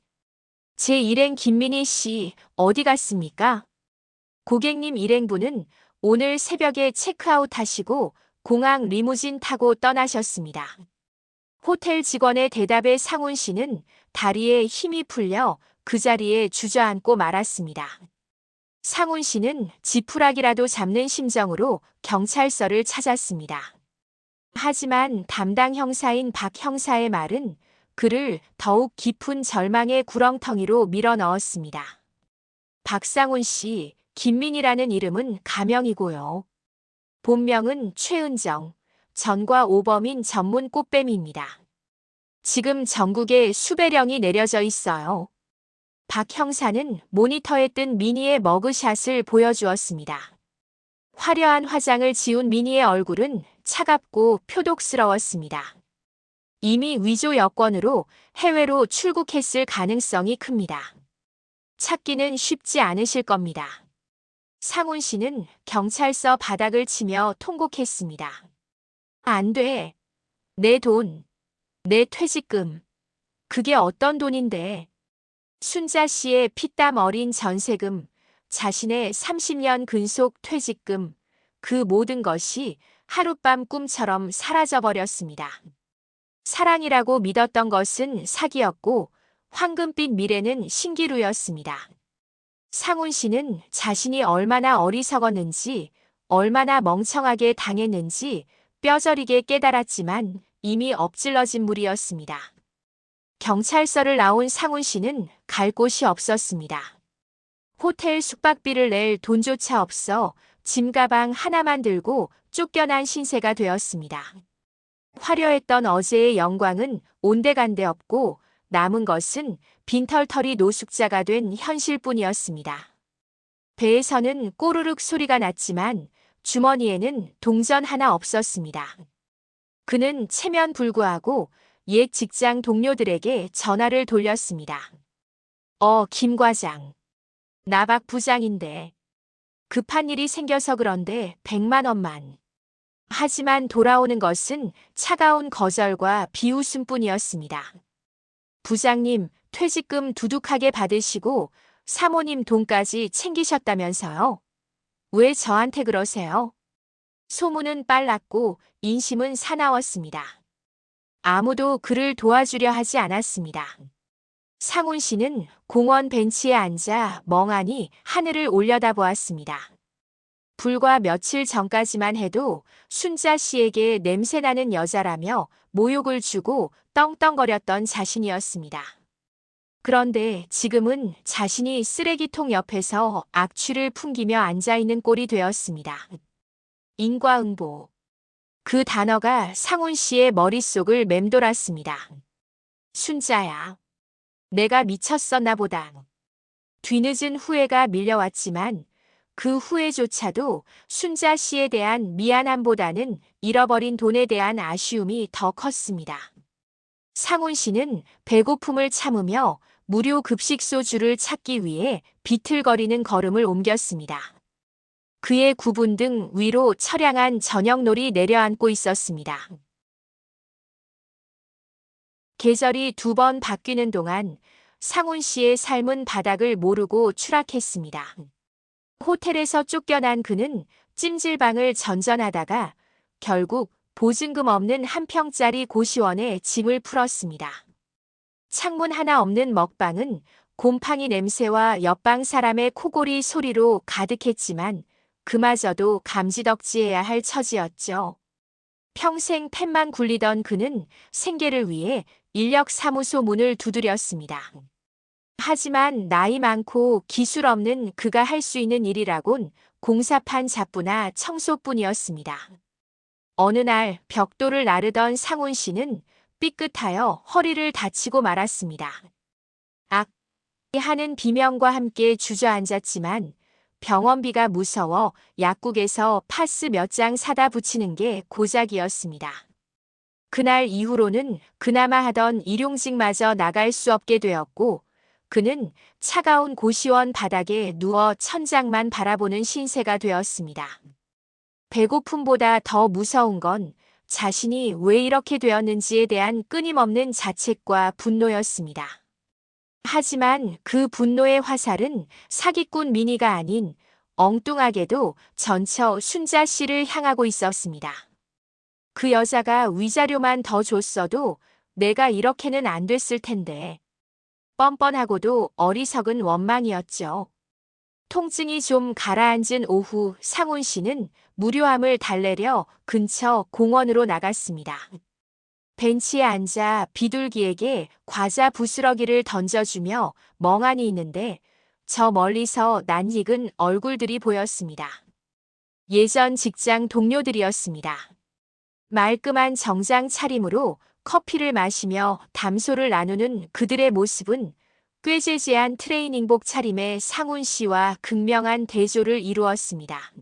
제 일행 김민희 씨 어디 갔습니까? 고객님 일행분은 오늘 새벽에 체크아웃 하시고 공항 리무진 타고 떠나셨습니다. 호텔 직원의 대답에 상훈 씨는 다리에 힘이 풀려 그 자리에 주저앉고 말았습니다. 상훈 씨는 지푸라기라도 잡는 심정으로 경찰서를 찾았습니다. 하지만 담당 형사인 박 형사의 말은 그를 더욱 깊은 절망의 구렁텅이로 밀어넣었습니다. 박상훈 씨, 김민희라는 이름은 가명이고요. 본명은 최은정, 전과 오범인 전문 꽃뱀입니다. 지금 전국에 수배령이 내려져 있어요. 박 형사는 모니터에 뜬 미니의 머그샷을 보여주었습니다. 화려한 화장을 지운 미니의 얼굴은 차갑고 표독스러웠습니다. 이미 위조 여권으로 해외로 출국했을 가능성이 큽니다. 찾기는 쉽지 않으실 겁니다. 상훈 씨는 경찰서 바닥을 치며 통곡했습니다. 안 돼. 내 돈. 내 퇴직금. 그게 어떤 돈인데. 순자 씨의 피땀 어린 전세금, 자신의 30년 근속 퇴직금, 그 모든 것이 하룻밤 꿈처럼 사라져버렸습니다. 사랑이라고 믿었던 것은 사기였고 황금빛 미래는 신기루였습니다. 상훈 씨는 자신이 얼마나 어리석었는지, 얼마나 멍청하게 당했는지 뼈저리게 깨달았지만 이미 엎질러진 물이었습니다. 경찰서를 나온 상훈 씨는 갈 곳이 없었습니다. 호텔 숙박비를 낼 돈조차 없어 짐가방 하나만 들고 쫓겨난 신세가 되었습니다. 화려했던 어제의 영광은 온데간데 없고 남은 것은 빈털터리 노숙자가 된 현실뿐이었습니다. 배에서는 꼬르륵 소리가 났지만 주머니에는 동전 하나 없었습니다. 그는 체면불구하고 옛 직장 동료들에게 전화를 돌렸습니다. 김 과장. 나박 부장인데. 급한 일이 생겨서 그런데 100만 원만. 하지만 돌아오는 것은 차가운 거절과 비웃음뿐이었습니다. 부장님, 퇴직금 두둑하게 받으시고 사모님 돈까지 챙기셨다면서요? 왜 저한테 그러세요? 소문은 빨랐고 인심은 사나웠습니다. 아무도 그를 도와주려 하지 않았습니다. 상훈 씨는 공원 벤치에 앉아 멍하니 하늘을 올려다보았습니다. 불과 며칠 전까지만 해도 순자 씨에게 냄새나는 여자라며 모욕을 주고 떵떵거렸던 자신이었습니다. 그런데 지금은 자신이 쓰레기통 옆에서 악취를 풍기며 앉아있는 꼴이 되었습니다. 인과응보. 그 단어가 상훈 씨의 머릿속을 맴돌았습니다. 순자야. 내가 미쳤었나 보다. 뒤늦은 후회가 밀려왔지만 그 후회조차도 순자 씨에 대한 미안함보다는 잃어버린 돈에 대한 아쉬움이 더 컸습니다. 상훈 씨는 배고픔을 참으며 무료 급식소주를 찾기 위해 비틀거리는 걸음을 옮겼습니다. 그의 구분 등 위로 처량한 저녁놀이 내려앉고 있었습니다. 계절이 2번 바뀌는 동안 상훈 씨의 삶은 바닥을 모르고 추락했습니다. 호텔에서 쫓겨난 그는 찜질방을 전전하다가 결국 보증금 없는 한 평짜리 고시원에 짐을 풀었습니다. 창문 하나 없는 먹방은 곰팡이 냄새와 옆방 사람의 코골이 소리로 가득했지만 그마저도 감지덕지해야 할 처지였죠. 평생 펜만 굴리던 그는 생계를 위해 인력사무소 문을 두드렸습니다. 하지만 나이 많고 기술 없는 그가 할 수 있는 일이라곤 공사판 잡부나 청소뿐이었습니다. 어느 날 벽돌을 나르던 상훈 씨는 삐끗하여 허리를 다치고 말았습니다. 하는 비명과 함께 주저앉았지만 병원비가 무서워 약국에서 파스 몇 장 사다 붙이는 게 고작이었습니다. 그날 이후로는 그나마 하던 일용직마저 나갈 수 없게 되었고 그는 차가운 고시원 바닥에 누워 천장만 바라보는 신세가 되었습니다. 배고픔보다 더 무서운 건 자신이 왜 이렇게 되었는지에 대한 끊임없는 자책과 분노였습니다. 하지만 그 분노의 화살은 사기꾼 미니가 아닌 엉뚱하게도 전처 순자 씨를 향하고 있었습니다. 그 여자가 위자료만 더 줬어도 내가 이렇게는 안 됐을 텐데. 뻔뻔하고도 어리석은 원망이었죠. 통증이 좀 가라앉은 오후 상훈 씨는 무료함을 달래려 근처 공원으로 나갔습니다. 벤치에 앉아 비둘기에게 과자 부스러기를 던져주며 멍하니 있는데 저 멀리서 낯익은 얼굴들이 보였습니다. 예전 직장 동료들이었습니다. 말끔한 정장 차림으로 커피를 마시며 담소를 나누는 그들의 모습은 꾀재재한 트레이닝복 차림의 상훈 씨와 극명한 대조를 이루었습니다.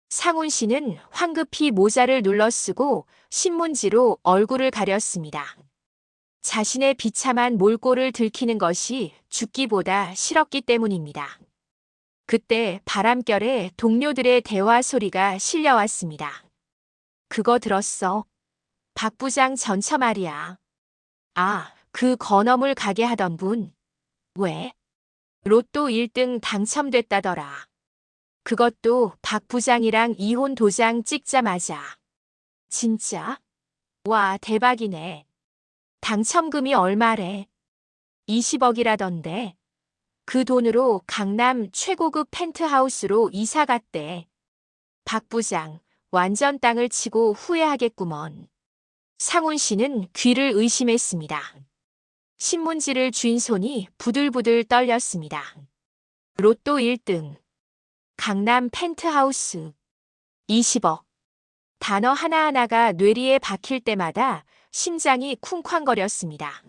상훈 씨는 황급히 모자를 눌러쓰고 신문지로 얼굴을 가렸습니다. 자신의 비참한 몰골을 들키는 것이 죽기보다 싫었기 때문입니다. 그때 바람결에 동료들의 대화 소리가 실려왔습니다. 그거 들었어? 박 부장 전처 말이야. 그 건어물 가게 하던 분. 왜? 로또 1등 당첨됐다더라. 그것도 박 부장이랑 이혼 도장 찍자마자. 진짜? 와, 대박이네. 당첨금이 얼마래? 20억이라던데. 그 돈으로 강남 최고급 펜트하우스로 이사 갔대. 박 부장, 완전 땅을 치고 후회하겠구먼. 상훈 씨는 귀를 의심했습니다. 신문지를 쥔 손이 부들부들 떨렸습니다. 로또 1등. 강남 펜트하우스. 20억. 단어 하나하나가 뇌리에 박힐 때마다 심장이 쿵쾅거렸습니다.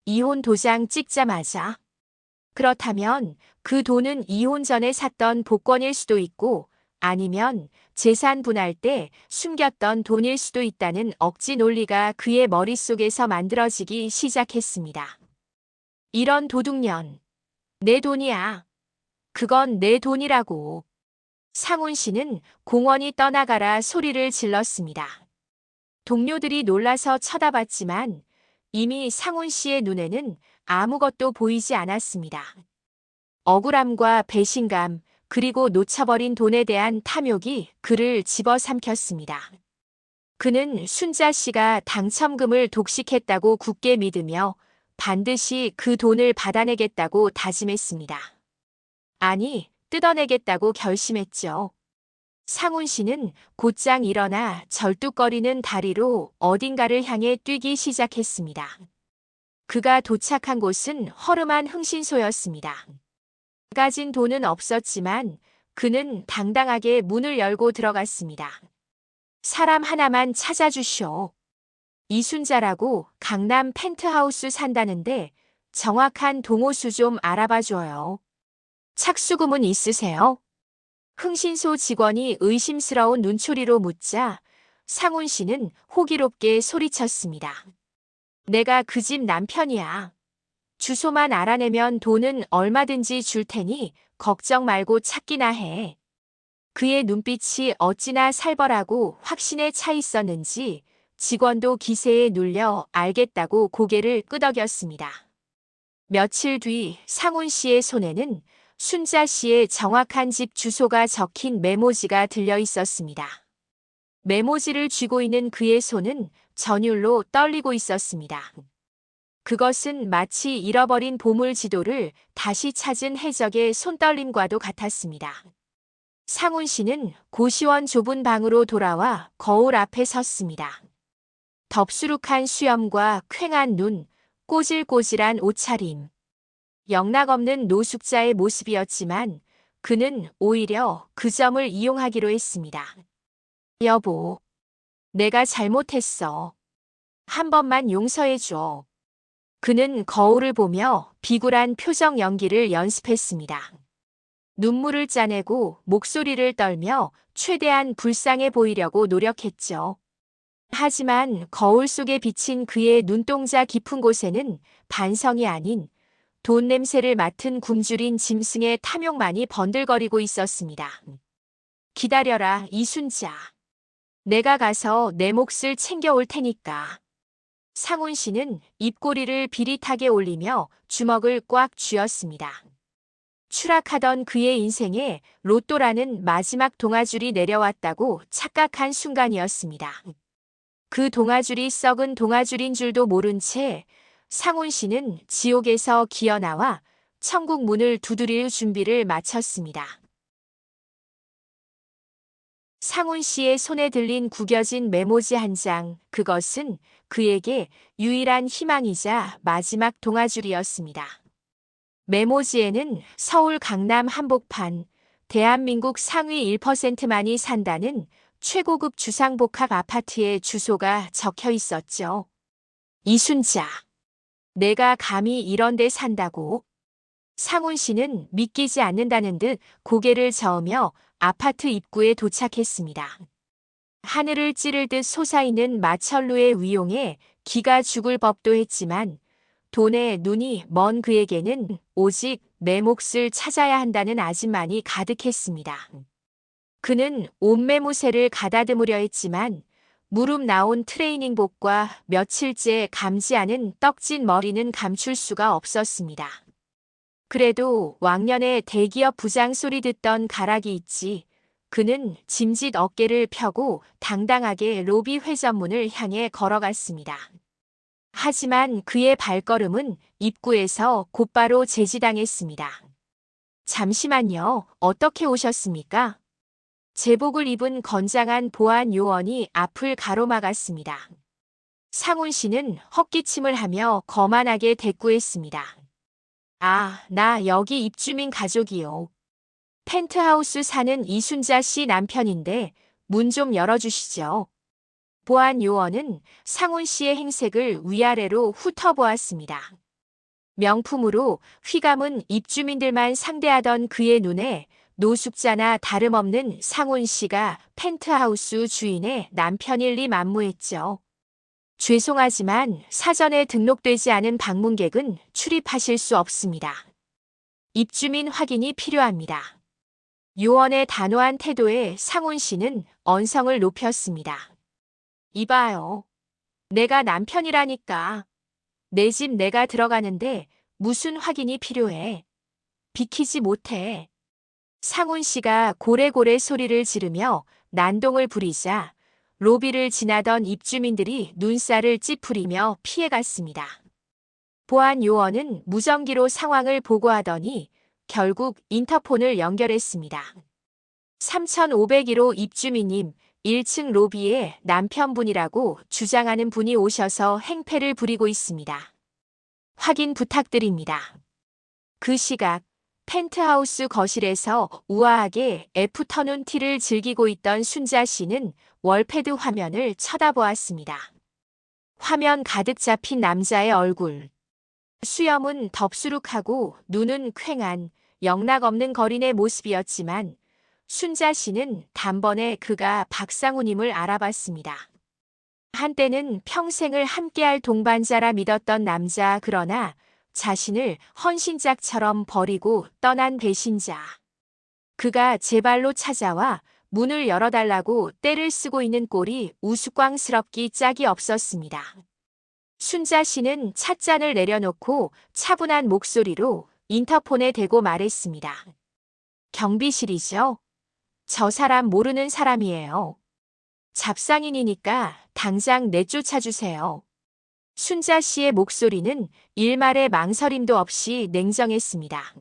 이혼 도장 찍자마자. 그렇다면 그 돈은 이혼 전에 샀던 복권일 수도 있고 아니면 재산 분할 때 숨겼던 돈일 수도 있다는 억지 논리가 그의 머릿속에서 만들어지기 시작했습니다. 이런 도둑년. 내 돈이야. 그건 내 돈이라고. 상훈 씨는 공원이 떠나가라 소리를 질렀습니다. 동료들이 놀라서 쳐다봤지만 이미 상훈 씨의 눈에는 아무것도 보이지 않았습니다. 억울함과 배신감, 그리고 놓쳐버린 돈에 대한 탐욕이 그를 집어삼켰습니다. 그는 순자 씨가 당첨금을 독식했다고 굳게 믿으며 반드시 그 돈을 받아내겠다고 다짐했습니다. 아니, 뜯어내겠다고 결심했죠. 상훈 씨는 곧장 일어나 절뚝거리는 다리로 어딘가를 향해 뛰기 시작했습니다. 그가 도착한 곳은 허름한 흥신소였습니다. 가진 돈은 없었지만 그는 당당하게 문을 열고 들어갔습니다. 사람 하나만 찾아주시오. 이순자라고 강남 펜트하우스 산다는데 정확한 동호수 좀 알아봐줘요. 착수금은 있으세요? 흥신소 직원이 의심스러운 눈초리로 묻자 상훈 씨는 호기롭게 소리쳤습니다. 내가 그 집 남편이야. 주소만 알아내면 돈은 얼마든지 줄 테니 걱정 말고 찾기나 해. 그의 눈빛이 어찌나 살벌하고 확신에 차 있었는지 직원도 기세에 눌려 알겠다고 고개를 끄덕였습니다. 며칠 뒤 상훈 씨의 손에는 순자 씨의 정확한 집 주소가 적힌 메모지가 들려 있었습니다. 메모지를 쥐고 있는 그의 손은 전율로 떨리고 있었습니다. 그것은 마치 잃어버린 보물 지도를 다시 찾은 해적의 손떨림과도 같았습니다. 상훈 씨는 고시원 좁은 방으로 돌아와 거울 앞에 섰습니다. 덥수룩한 수염과 퀭한 눈, 꼬질꼬질한 옷차림. 영락없는 노숙자의 모습이었지만 그는 오히려 그 점을 이용하기로 했습니다. 여보, 내가 잘못했어. 한 번만 용서해줘. 그는 거울을 보며 비굴한 표정 연기를 연습했습니다. 눈물을 짜내고 목소리를 떨며 최대한 불쌍해 보이려고 노력했죠. 하지만 거울 속에 비친 그의 눈동자 깊은 곳에는 반성이 아닌 돈 냄새를 맡은 굶주린 짐승의 탐욕만이 번들거리고 있었습니다. 기다려라, 이순자. 내가 가서 내 몫을 챙겨올 테니까. 상훈 씨는 입꼬리를 비릿하게 올리며 주먹을 꽉 쥐었습니다. 추락하던 그의 인생에 로또라는 마지막 동아줄이 내려왔다고 착각한 순간이었습니다. 그 동아줄이 썩은 동아줄인 줄도 모른 채 상훈 씨는 지옥에서 기어나와 천국 문을 두드릴 준비를 마쳤습니다. 상훈 씨의 손에 들린 구겨진 메모지 한 장, 그것은 그에게 유일한 희망이자 마지막 동아줄이었습니다. 메모지에는 서울 강남 한복판, 대한민국 상위 1%만이 산다는 최고급 주상복합 아파트의 주소가 적혀 있었죠. 이순자, 내가 감히 이런 데 산다고? 상훈 씨는 믿기지 않는다는 듯 고개를 저으며 아파트 입구에 도착했습니다. 하늘을 찌를 듯 솟아있는 마천루의 위용에 기가 죽을 법도 했지만 돈에 눈이 먼 그에게는 오직 내 몫을 찾아야 한다는 아짐만이 가득했습니다. 그는 옷매무새를 가다듬으려 했지만 무릎 나온 트레이닝복과 며칠째 감지 않은 떡진 머리는 감출 수가 없었습니다. 그래도 왕년에 대기업 부장 소리 듣던 가락이 있지. 그는 짐짓 어깨를 펴고 당당하게 로비 회전문을 향해 걸어갔습니다. 하지만 그의 발걸음은 입구에서 곧바로 제지당했습니다. 잠시만요. 어떻게 오셨습니까? 제복을 입은 건장한 보안 요원이 앞을 가로막았습니다. 상훈 씨는 헛기침을 하며 거만하게 대꾸했습니다. 아, 나 여기 입주민 가족이요. 펜트하우스 사는 이순자 씨 남편인데 문 좀 열어주시죠. 보안 요원은 상훈 씨의 행색을 위아래로 훑어보았습니다. 명품으로 휘감은 입주민들만 상대하던 그의 눈에 노숙자나 다름없는 상훈 씨가 펜트하우스 주인의 남편일 리 만무했죠. 죄송하지만 사전에 등록되지 않은 방문객은 출입하실 수 없습니다. 입주민 확인이 필요합니다. 요원의 단호한 태도에 상훈 씨는 언성을 높였습니다. 이봐요. 내가 남편이라니까. 내 집 내가 들어가는데 무슨 확인이 필요해. 비키지 못해. 상훈 씨가 고래고래 소리를 지르며 난동을 부리자 로비를 지나던 입주민들이 눈살을 찌푸리며 피해갔습니다. 보안 요원은 무전기로 상황을 보고하더니 결국 인터폰을 연결했습니다. 3501호 입주민님, 1층 로비에 남편분이라고 주장하는 분이 오셔서 행패를 부리고 있습니다. 확인 부탁드립니다. 그 시각 펜트하우스 거실에서 우아하게 애프터눈 티를 즐기고 있던 순자 씨는 월패드 화면을 쳐다보았습니다. 화면 가득 잡힌 남자의 얼굴. 수염은 덥수룩하고 눈은 퀭한 영락없는 거린의 모습이었지만 순자 씨는 단번에 그가 박상우님을 알아봤습니다. 한때는 평생을 함께할 동반자라 믿었던 남자, 그러나 자신을 헌신짝처럼 버리고 떠난 배신자. 그가 제 발로 찾아와 문을 열어달라고 떼를 쓰고 있는 꼴이 우스꽝스럽기 짝이 없었습니다. 순자 씨는 찻잔을 내려놓고 차분한 목소리로 인터폰에 대고 말했습니다. 경비실이죠? 저 사람 모르는 사람이에요. 잡상인이니까 당장 내쫓아주세요. 순자 씨의 목소리는 일말의 망설임도 없이 냉정했습니다.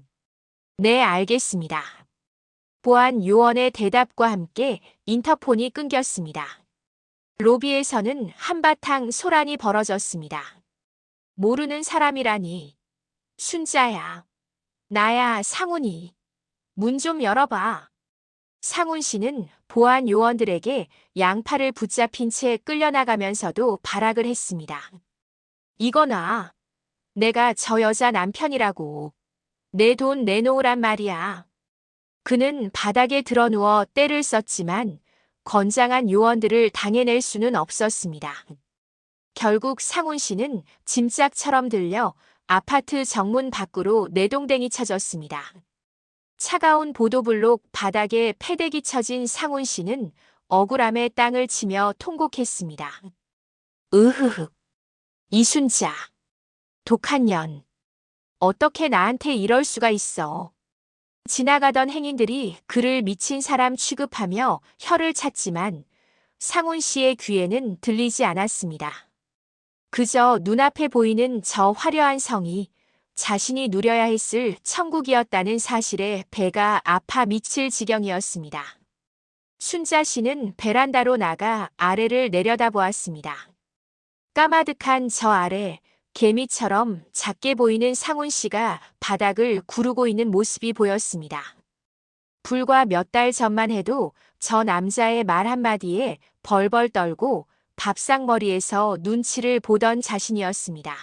네, 알겠습니다. 보안 요원의 대답과 함께 인터폰이 끊겼습니다. 로비에서는 한바탕 소란이 벌어졌습니다. 모르는 사람이라니. 순자야. 나야, 상훈이. 문 좀 열어봐. 상훈 씨는 보안 요원들에게 양팔을 붙잡힌 채 끌려나가면서도 발악을 했습니다. 이거나. 내가 저 여자 남편이라고. 내 돈 내놓으란 말이야. 그는 바닥에 드러누워 떼를 썼지만 건장한 요원들을 당해낼 수는 없었습니다. 결국 상훈 씨는 짐짝처럼 들려 아파트 정문 밖으로 내동댕이 쳐졌습니다. 차가운 보도블록 바닥에 패대기 쳐진 상훈 씨는 억울함에 땅을 치며 통곡했습니다. 으흐흐. 이순자. 독한 년. 어떻게 나한테 이럴 수가 있어. 지나가던 행인들이 그를 미친 사람 취급하며 혀를 찼지만 상훈 씨의 귀에는 들리지 않았습니다. 그저 눈앞에 보이는 저 화려한 성이 자신이 누려야 했을 천국이었다는 사실에 배가 아파 미칠 지경이었습니다. 순자 씨는 베란다로 나가 아래를 내려다보았습니다. 까마득한 저 아래 개미처럼 작게 보이는 상훈 씨가 바닥을 구르고 있는 모습이 보였습니다. 불과 몇 달 전만 해도 저 남자의 말 한마디에 벌벌 떨고 밥상머리에서 눈치를 보던 자신이었습니다.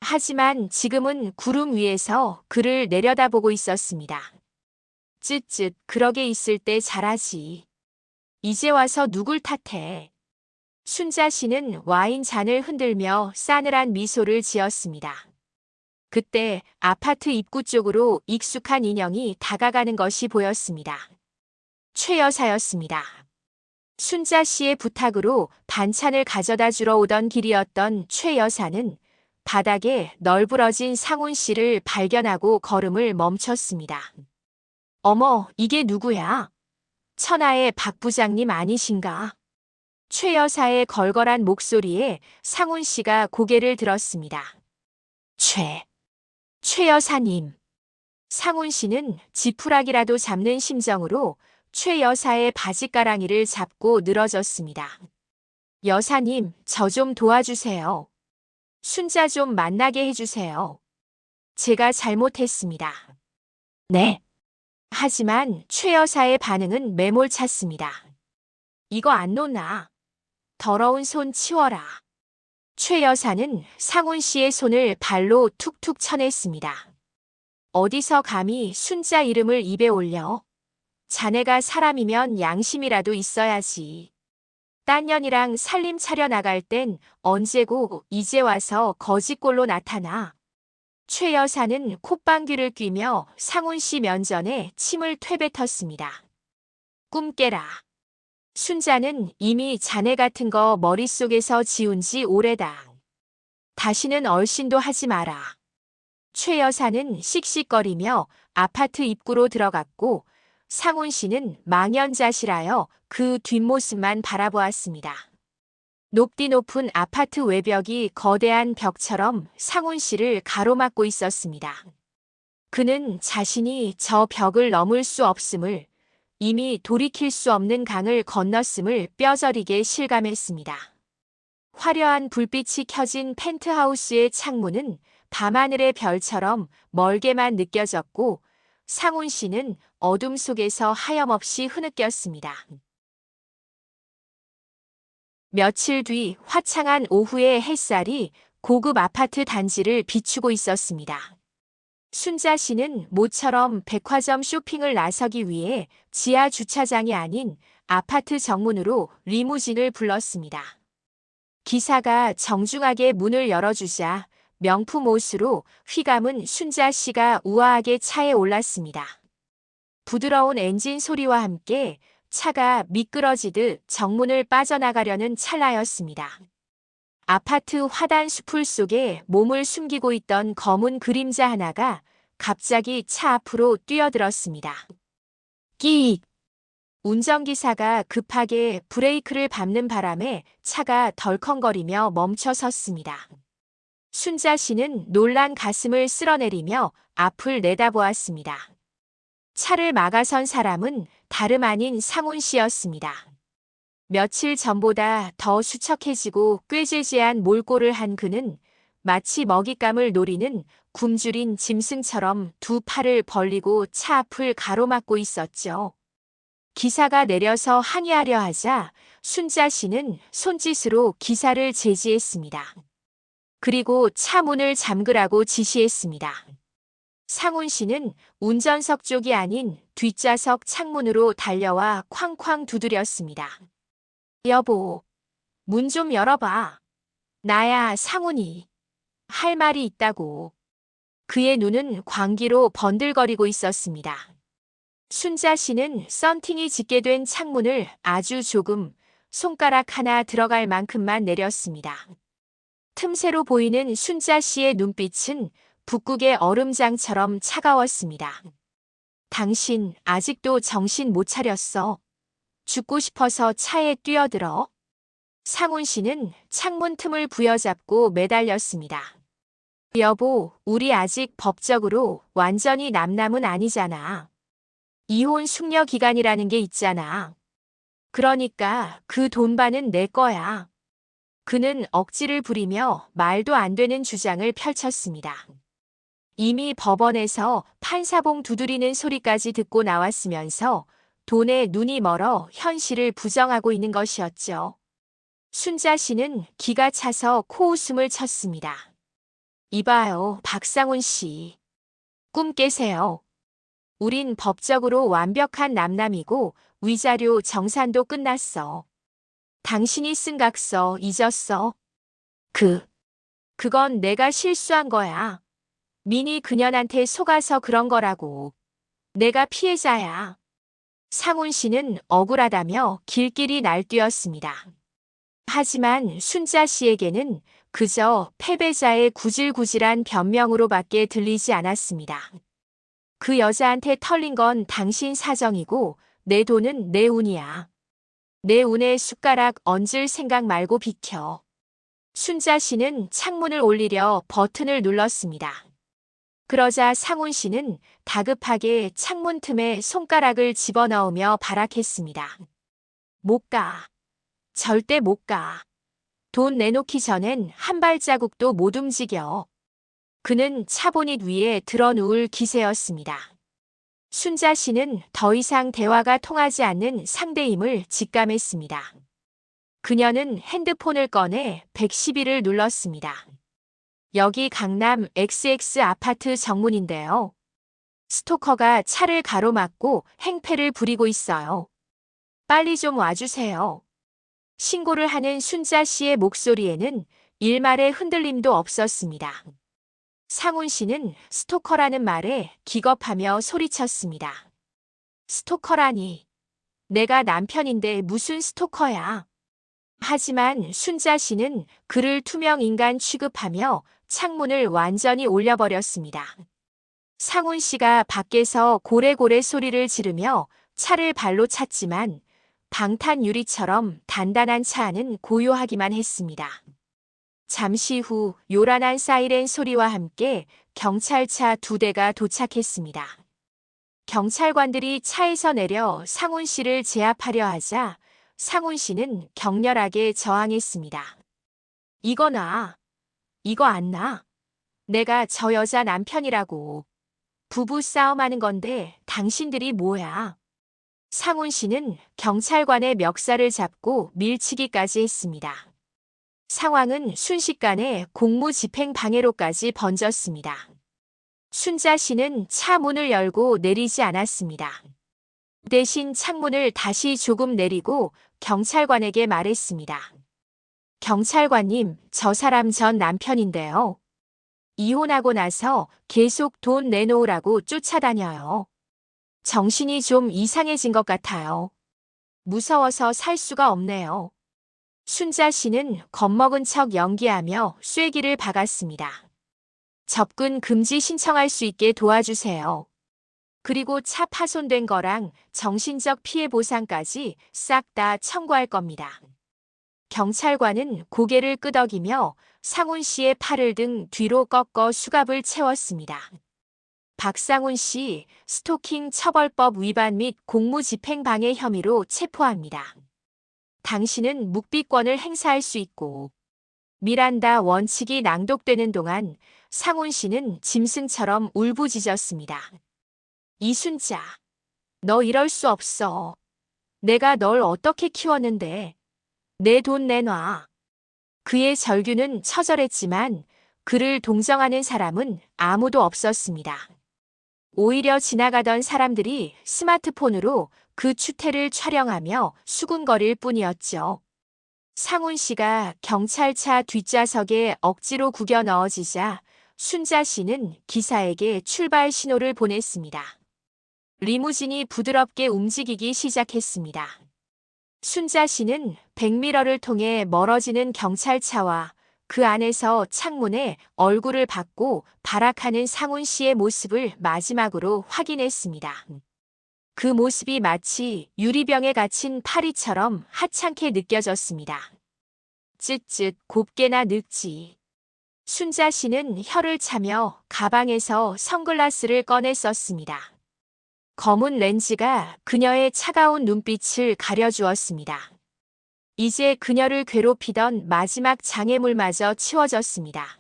하지만 지금은 구름 위에서 그를 내려다보고 있었습니다. 쯧쯧, 그러게 있을 때 잘하지. 이제 와서 누굴 탓해. 순자 씨는 와인 잔을 흔들며 싸늘한 미소를 지었습니다. 그때 아파트 입구 쪽으로 익숙한 인형이 다가가는 것이 보였습니다. 최 여사였습니다. 순자 씨의 부탁으로 반찬을 가져다 주러 오던 길이었던 최 여사는 바닥에 널브러진 상훈 씨를 발견하고 걸음을 멈췄습니다. 어머, 이게 누구야? 천하의 박 부장님 아니신가? 최 여사의 걸걸한 목소리에 상훈 씨가 고개를 들었습니다. 최 여사님. 상훈 씨는 지푸라기라도 잡는 심정으로 최 여사의 바지가랑이를 잡고 늘어졌습니다. 여사님, 저 좀 도와주세요. 순자 좀 만나게 해주세요. 제가 잘못했습니다. 네. 하지만 최 여사의 반응은 매몰찼습니다. 이거 안 놓나? 더러운 손 치워라. 최 여사는 상훈 씨의 손을 발로 툭툭 쳐냈습니다. 어디서 감히 순자 이름을 입에 올려? 자네가 사람이면 양심이라도 있어야지. 딴 년이랑 살림 차려 나갈 땐 언제고 이제 와서 거지꼴로 나타나. 최 여사는 콧방귀를 뀌며 상훈 씨 면전에 침을 퇴뱉었습니다. 꿈 깨라. 순자는 이미 자네 같은 거 머릿속에서 지운 지 오래다. 다시는 얼씬도 하지 마라. 최 여사는 씩씩거리며 아파트 입구로 들어갔고 상훈 씨는 망연자실하여 그 뒷모습만 바라보았습니다. 높디 높은 아파트 외벽이 거대한 벽처럼 상훈 씨를 가로막고 있었습니다. 그는 자신이 저 벽을 넘을 수 없음을, 이미 돌이킬 수 없는 강을 건넜음을 뼈저리게 실감했습니다. 화려한 불빛이 켜진 펜트하우스의 창문은 밤하늘의 별처럼 멀게만 느껴졌고 상훈 씨는 어둠 속에서 하염없이 흐느꼈습니다. 며칠 뒤 화창한 오후의 햇살이 고급 아파트 단지를 비추고 있었습니다. 순자 씨는 모처럼 백화점 쇼핑을 나서기 위해 지하 주차장이 아닌 아파트 정문으로 리무진을 불렀습니다. 기사가 정중하게 문을 열어주자 명품 옷으로 휘감은 순자 씨가 우아하게 차에 올랐습니다. 부드러운 엔진 소리와 함께 차가 미끄러지듯 정문을 빠져나가려는 찰나였습니다. 아파트 화단 수풀 속에 몸을 숨기고 있던 검은 그림자 하나가 갑자기 차 앞으로 뛰어들었습니다. 끼익! 운전기사가 급하게 브레이크를 밟는 바람에 차가 덜컹거리며 멈춰 섰습니다. 순자 씨는 놀란 가슴을 쓸어내리며 앞을 내다보았습니다. 차를 막아선 사람은 다름 아닌 상훈 씨였습니다. 며칠 전보다 더 수척해지고 꾀질재한 몰골을 한 그는 마치 먹잇감을 노리는 굶주린 짐승처럼 두 팔을 벌리고 차 앞을 가로막고 있었죠. 기사가 내려서 항의하려 하자 순자 씨는 손짓으로 기사를 제지했습니다. 그리고 차 문을 잠그라고 지시했습니다. 상훈 씨는 운전석 쪽이 아닌 뒷좌석 창문으로 달려와 쾅쾅 두드렸습니다. 여보, 문 좀 열어봐. 나야 상훈이. 할 말이 있다고. 그의 눈은 광기로 번들거리고 있었습니다. 순자 씨는 썬팅이 짙게 된 창문을 아주 조금, 손가락 하나 들어갈 만큼만 내렸습니다. 틈새로 보이는 순자 씨의 눈빛은 북극의 얼음장처럼 차가웠습니다. 당신 아직도 정신 못 차렸어. 죽고 싶어서 차에 뛰어들어. 상훈 씨는 창문 틈을 부여잡고 매달렸습니다. 여보, 우리 아직 법적으로 완전히 남남은 아니잖아. 이혼 숙려 기간이라는 게 있잖아. 그러니까 그 돈반은 내 거야. 그는 억지를 부리며 말도 안 되는 주장을 펼쳤습니다. 이미 법원에서 판사봉 두드리는 소리까지 듣고 나왔으면서 돈에 눈이 멀어 현실을 부정하고 있는 것이었죠. 순자 씨는 기가 차서 코웃음을 쳤습니다. 이봐요, 박상훈 씨. 꿈 깨세요. 우린 법적으로 완벽한 남남이고 위자료 정산도 끝났어. 당신이 쓴 각서 잊었어? 그건 내가 실수한 거야. 민이 그년한테 속아서 그런 거라고. 내가 피해자야. 상훈 씨는 억울하다며 길길이 날뛰었습니다. 하지만 순자 씨에게는 그저 패배자의 구질구질한 변명으로밖에 들리지 않았습니다. 그 여자한테 털린 건 당신 사정이고 내 돈은 내 운이야. 내 운에 숟가락 얹을 생각 말고 비켜. 순자 씨는 창문을 올리려 버튼을 눌렀습니다. 그러자 상훈 씨는 다급하게 창문 틈에 손가락을 집어넣으며 발악했습니다. 못 가. 절대 못 가. 돈 내놓기 전엔 한 발자국도 못 움직여. 그는 차보닛 위에 드러누울 기세였습니다. 순자 씨는 더 이상 대화가 통하지 않는 상대임을 직감했습니다. 그녀는 핸드폰을 꺼내 112를 눌렀습니다. 여기 강남 XX 아파트 정문인데요. 스토커가 차를 가로막고 행패를 부리고 있어요. 빨리 좀 와주세요. 신고를 하는 순자 씨의 목소리에는 일말의 흔들림도 없었습니다. 상훈 씨는 스토커라는 말에 기겁하며 소리쳤습니다. 스토커라니. 내가 남편인데 무슨 스토커야. 하지만 순자 씨는 그를 투명 인간 취급하며 창문을 완전히 올려버렸습니다. 상훈 씨가 밖에서 고래고래 소리를 지르며 차를 발로 찼지만 방탄 유리처럼 단단한 차 안은 고요하기만 했습니다. 잠시 후 요란한 사이렌 소리와 함께 경찰차 2대가 도착했습니다. 경찰관들이 차에서 내려 상훈 씨를 제압하려 하자 상훈 씨는 격렬하게 저항했습니다. 이거 놔. 이거 안 놔. 내가 저 여자 남편이라고. 부부 싸움하는 건데 당신들이 뭐야. 상훈 씨는 경찰관의 멱살을 잡고 밀치기까지 했습니다. 상황은 순식간에 공무집행 방해로까지 번졌습니다. 순자 씨는 차 문을 열고 내리지 않았습니다. 대신 창문을 다시 조금 내리고 경찰관에게 말했습니다. 경찰관님, 저 사람 전 남편인데요. 이혼하고 나서 계속 돈 내놓으라고 쫓아다녀요. 정신이 좀 이상해진 것 같아요. 무서워서 살 수가 없네요. 순자 씨는 겁먹은 척 연기하며 쐐기를 박았습니다. 접근 금지 신청할 수 있게 도와주세요. 그리고 차 파손된 거랑 정신적 피해 보상까지 싹 다 청구할 겁니다. 경찰관은 고개를 끄덕이며 상훈 씨의 팔을 등 뒤로 꺾어 수갑을 채웠습니다. 박상훈 씨, 스토킹 처벌법 위반 및 공무집행방해 혐의로 체포합니다. 당신은 묵비권을 행사할 수 있고 미란다 원칙이 낭독되는 동안 상훈 씨는 짐승처럼 울부짖었습니다. 이순자, 너 이럴 수 없어. 내가 널 어떻게 키웠는데. 내 돈 내놔. 그의 절규는 처절했지만 그를 동정하는 사람은 아무도 없었습니다. 오히려 지나가던 사람들이 스마트폰으로 그 추태를 촬영하며 수군거릴 뿐이었죠. 상훈 씨가 경찰차 뒷좌석에 억지로 구겨 넣어지자 순자 씨는 기사에게 출발 신호를 보냈습니다. 리무진이 부드럽게 움직이기 시작했습니다. 순자 씨는 백미러를 통해 멀어지는 경찰차와 그 안에서 창문에 얼굴을 받고 발악하는 상훈 씨의 모습을 마지막으로 확인했습니다. 그 모습이 마치 유리병에 갇힌 파리처럼 하찮게 느껴졌습니다. 쯧쯧 곱게나 늙지. 순자 씨는 혀를 차며 가방에서 선글라스를 꺼내 썼습니다. 검은 렌즈가 그녀의 차가운 눈빛을 가려주었습니다. 이제 그녀를 괴롭히던 마지막 장애물마저 치워졌습니다.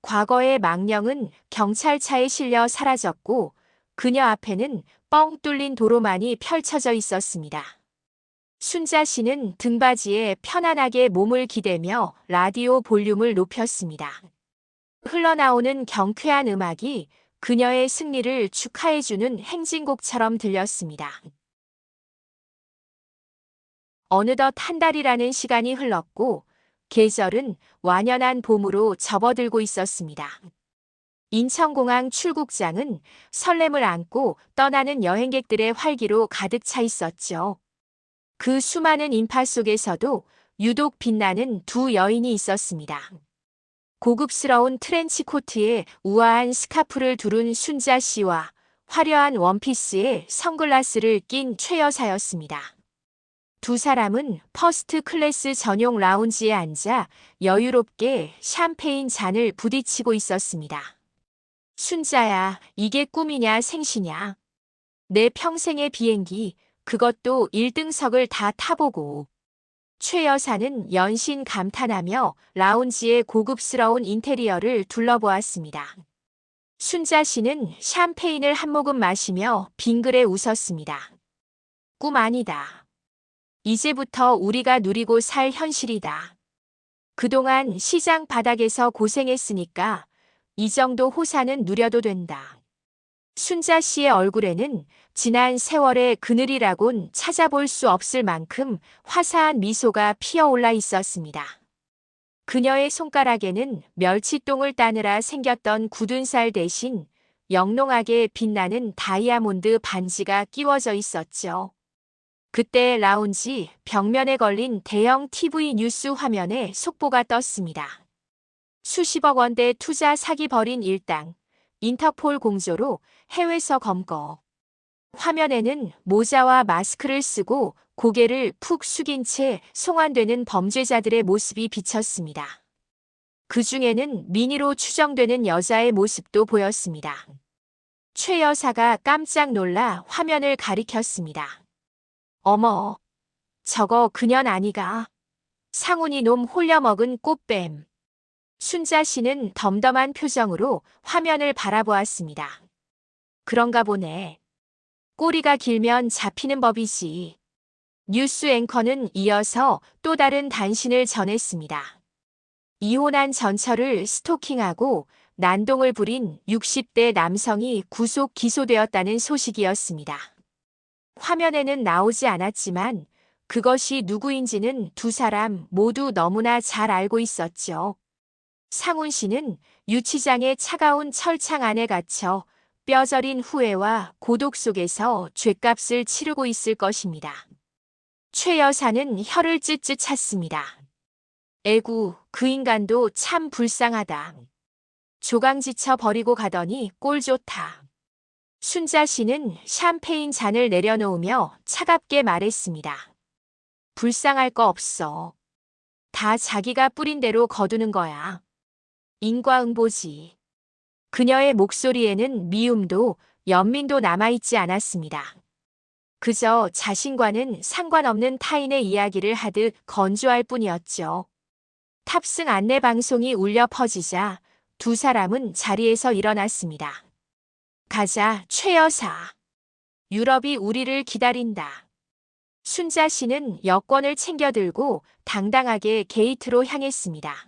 과거의 망령은 경찰차에 실려 사라졌고 그녀 앞에는 뻥 뚫린 도로만이 펼쳐져 있었습니다. 순자 씨는 등받이에 편안하게 몸을 기대며 라디오 볼륨을 높였습니다. 흘러나오는 경쾌한 음악이 그녀의 승리를 축하해주는 행진곡처럼 들렸습니다. 어느덧 한 달이라는 시간이 흘렀고 계절은 완연한 봄으로 접어들고 있었습니다. 인천공항 출국장은 설렘을 안고 떠나는 여행객들의 활기로 가득 차 있었죠. 그 수많은 인파 속에서도 유독 빛나는 두 여인이 있었습니다. 고급스러운 트렌치 코트에 우아한 스카프를 두른 순자 씨와 화려한 원피스에 선글라스를 낀 최 여사였습니다. 두 사람은 퍼스트 클래스 전용 라운지에 앉아 여유롭게 샴페인 잔을 부딪히고 있었습니다. 순자야, 이게 꿈이냐 생시냐. 내 평생의 비행기, 그것도 1등석을 다 타보고. 최 여사는 연신 감탄하며 라운지의 고급스러운 인테리어를 둘러보았습니다. 순자 씨는 샴페인을 한 모금 마시며 빙그레 웃었습니다. 꿈 아니다. 이제부터 우리가 누리고 살 현실이다. 그동안 시장 바닥에서 고생했으니까 이 정도 호사는 누려도 된다. 순자 씨의 얼굴에는 지난 세월의 그늘이라곤 찾아볼 수 없을 만큼 화사한 미소가 피어올라 있었습니다. 그녀의 손가락에는 멸치똥을 따느라 생겼던 굳은 살 대신 영롱하게 빛나는 다이아몬드 반지가 끼워져 있었죠. 그때 라운지 벽면에 걸린 대형 TV 뉴스 화면에 속보가 떴습니다. 수십억 원대 투자 사기 벌인 일당, 인터폴 공조로 해외서 검거. 화면에는 모자와 마스크를 쓰고 고개를 푹 숙인 채 송환되는 범죄자들의 모습이 비쳤습니다. 그 중에는 미니로 추정되는 여자의 모습도 보였습니다. 최 여사가 깜짝 놀라 화면을 가리켰습니다. 어머, 저거 그년 아니가. 상훈이 놈 홀려먹은 꽃뱀. 순자 씨는 덤덤한 표정으로 화면을 바라보았습니다. 그런가 보네. 꼬리가 길면 잡히는 법이지. 뉴스 앵커는 이어서 또 다른 단신을 전했습니다. 이혼한 전처를 스토킹하고 난동을 부린 60대 남성이 구속 기소되었다는 소식이었습니다. 화면에는 나오지 않았지만 그것이 누구인지는 두 사람 모두 너무나 잘 알고 있었죠. 상훈 씨는 유치장의 차가운 철창 안에 갇혀 뼈저린 후회와 고독 속에서 죗값을 치르고 있을 것입니다. 최 여사는 혀를 찢찢 찼습니다. 에구, 그 인간도 참 불쌍하다. 조강지쳐 버리고 가더니 꼴 좋다. 순자 씨는 샴페인 잔을 내려놓으며 차갑게 말했습니다. 불쌍할 거 없어. 다 자기가 뿌린 대로 거두는 거야. 인과응보지. 그녀의 목소리에는 미움도 연민도 남아있지 않았습니다. 그저 자신과는 상관없는 타인의 이야기를 하듯 건조할 뿐이었죠. 탑승 안내 방송이 울려 퍼지자 두 사람은 자리에서 일어났습니다. 가자, 최 여사. 유럽이 우리를 기다린다. 순자 씨는 여권을 챙겨들고 당당하게 게이트로 향했습니다.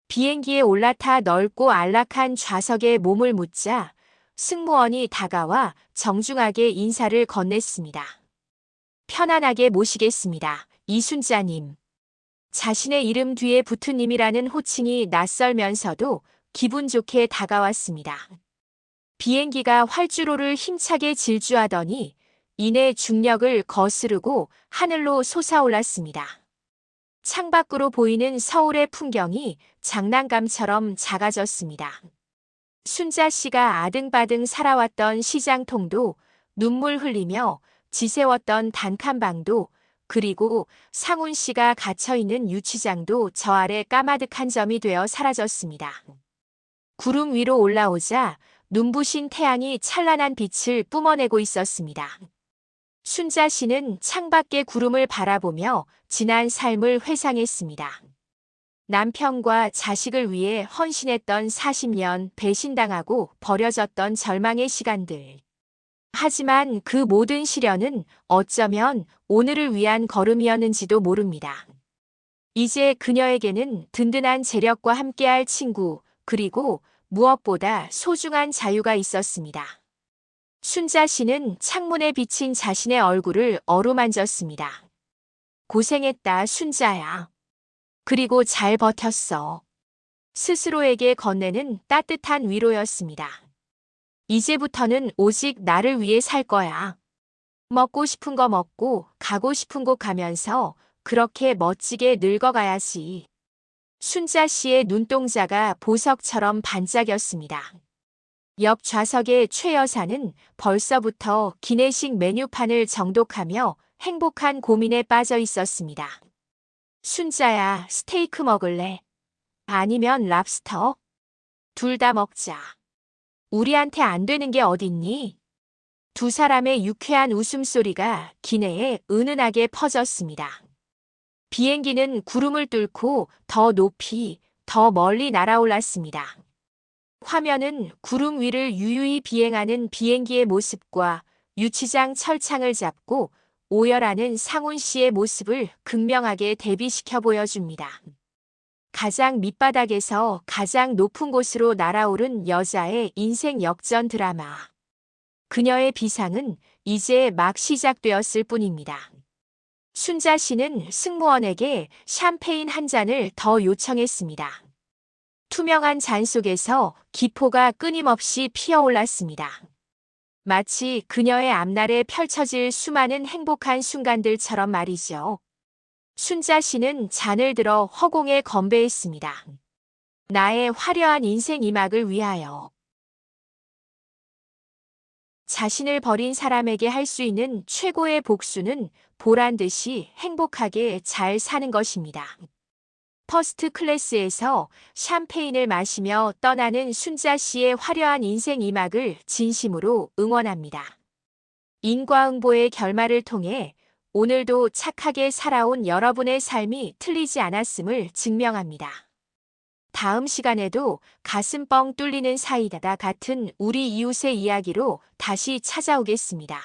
비행기에 올라타 넓고 안락한 좌석에 몸을 묻자 승무원이 다가와 정중하게 인사를 건넸습니다. 편안하게 모시겠습니다. 이순자님. 자신의 이름 뒤에 붙은 님이라는 호칭이 낯설면서도 기분 좋게 다가왔습니다. 비행기가 활주로를 힘차게 질주하더니 이내 중력을 거스르고 하늘로 솟아올랐습니다. 창밖으로 보이는 서울의 풍경이 장난감처럼 작아졌습니다. 순자 씨가 아등바등 살아왔던 시장통도 눈물 흘리며 지새웠던 단칸방도 그리고 상훈 씨가 갇혀있는 유치장도 저 아래 까마득한 점이 되어 사라졌습니다. 구름 위로 올라오자 눈부신 태양이 찬란한 빛을 뿜어내고 있었습니다. 순자 씨는 창밖의 구름을 바라보며 지난 삶을 회상했습니다. 남편과 자식을 위해 헌신했던 40년, 배신당하고 버려졌던 절망의 시간들. 하지만 그 모든 시련은 어쩌면 오늘을 위한 걸음이었는지도 모릅니다. 이제 그녀에게는 든든한 재력과 함께할 친구, 그리고 무엇보다 소중한 자유가 있었습니다. 순자 씨는 창문에 비친 자신의 얼굴을 어루만졌습니다. 고생했다, 순자야. 그리고 잘 버텼어. 스스로에게 건네는 따뜻한 위로였습니다. 이제부터는 오직 나를 위해 살 거야. 먹고 싶은 거 먹고 가고 싶은 곳 가면서 그렇게 멋지게 늙어가야지. 순자 씨의 눈동자가 보석처럼 반짝였습니다. 옆 좌석의 최 여사는 벌써부터 기내식 메뉴판을 정독하며 행복한 고민에 빠져 있었습니다. 순자야, 스테이크 먹을래? 아니면 랍스터? 둘 다 먹자. 우리한테 안 되는 게 어딨니? 두 사람의 유쾌한 웃음소리가 기내에 은은하게 퍼졌습니다. 비행기는 구름을 뚫고 더 높이, 더 멀리 날아올랐습니다. 화면은 구름 위를 유유히 비행하는 비행기의 모습과 유치장 철창을 잡고 오열하는 상훈 씨의 모습을 극명하게 대비시켜 보여줍니다. 가장 밑바닥에서 가장 높은 곳으로 날아오른 여자의 인생 역전 드라마. 그녀의 비상은 이제 막 시작되었을 뿐입니다. 순자 씨는 승무원에게 샴페인 한 잔을 더 요청했습니다. 투명한 잔 속에서 기포가 끊임없이 피어올랐습니다. 마치 그녀의 앞날에 펼쳐질 수많은 행복한 순간들처럼 말이죠. 순자 씨는 잔을 들어 허공에 건배했습니다. 나의 화려한 인생 이막을 위하여. 자신을 버린 사람에게 할 수 있는 최고의 복수는 보란 듯이 행복하게 잘 사는 것입니다. 퍼스트 클래스에서 샴페인을 마시며 떠나는 순자 씨의 화려한 인생 이막을 진심으로 응원합니다. 인과응보의 결말을 통해 오늘도 착하게 살아온 여러분의 삶이 틀리지 않았음을 증명합니다. 다음 시간에도 가슴 뻥 뚫리는 사이다다 같은 우리 이웃의 이야기로 다시 찾아오겠습니다.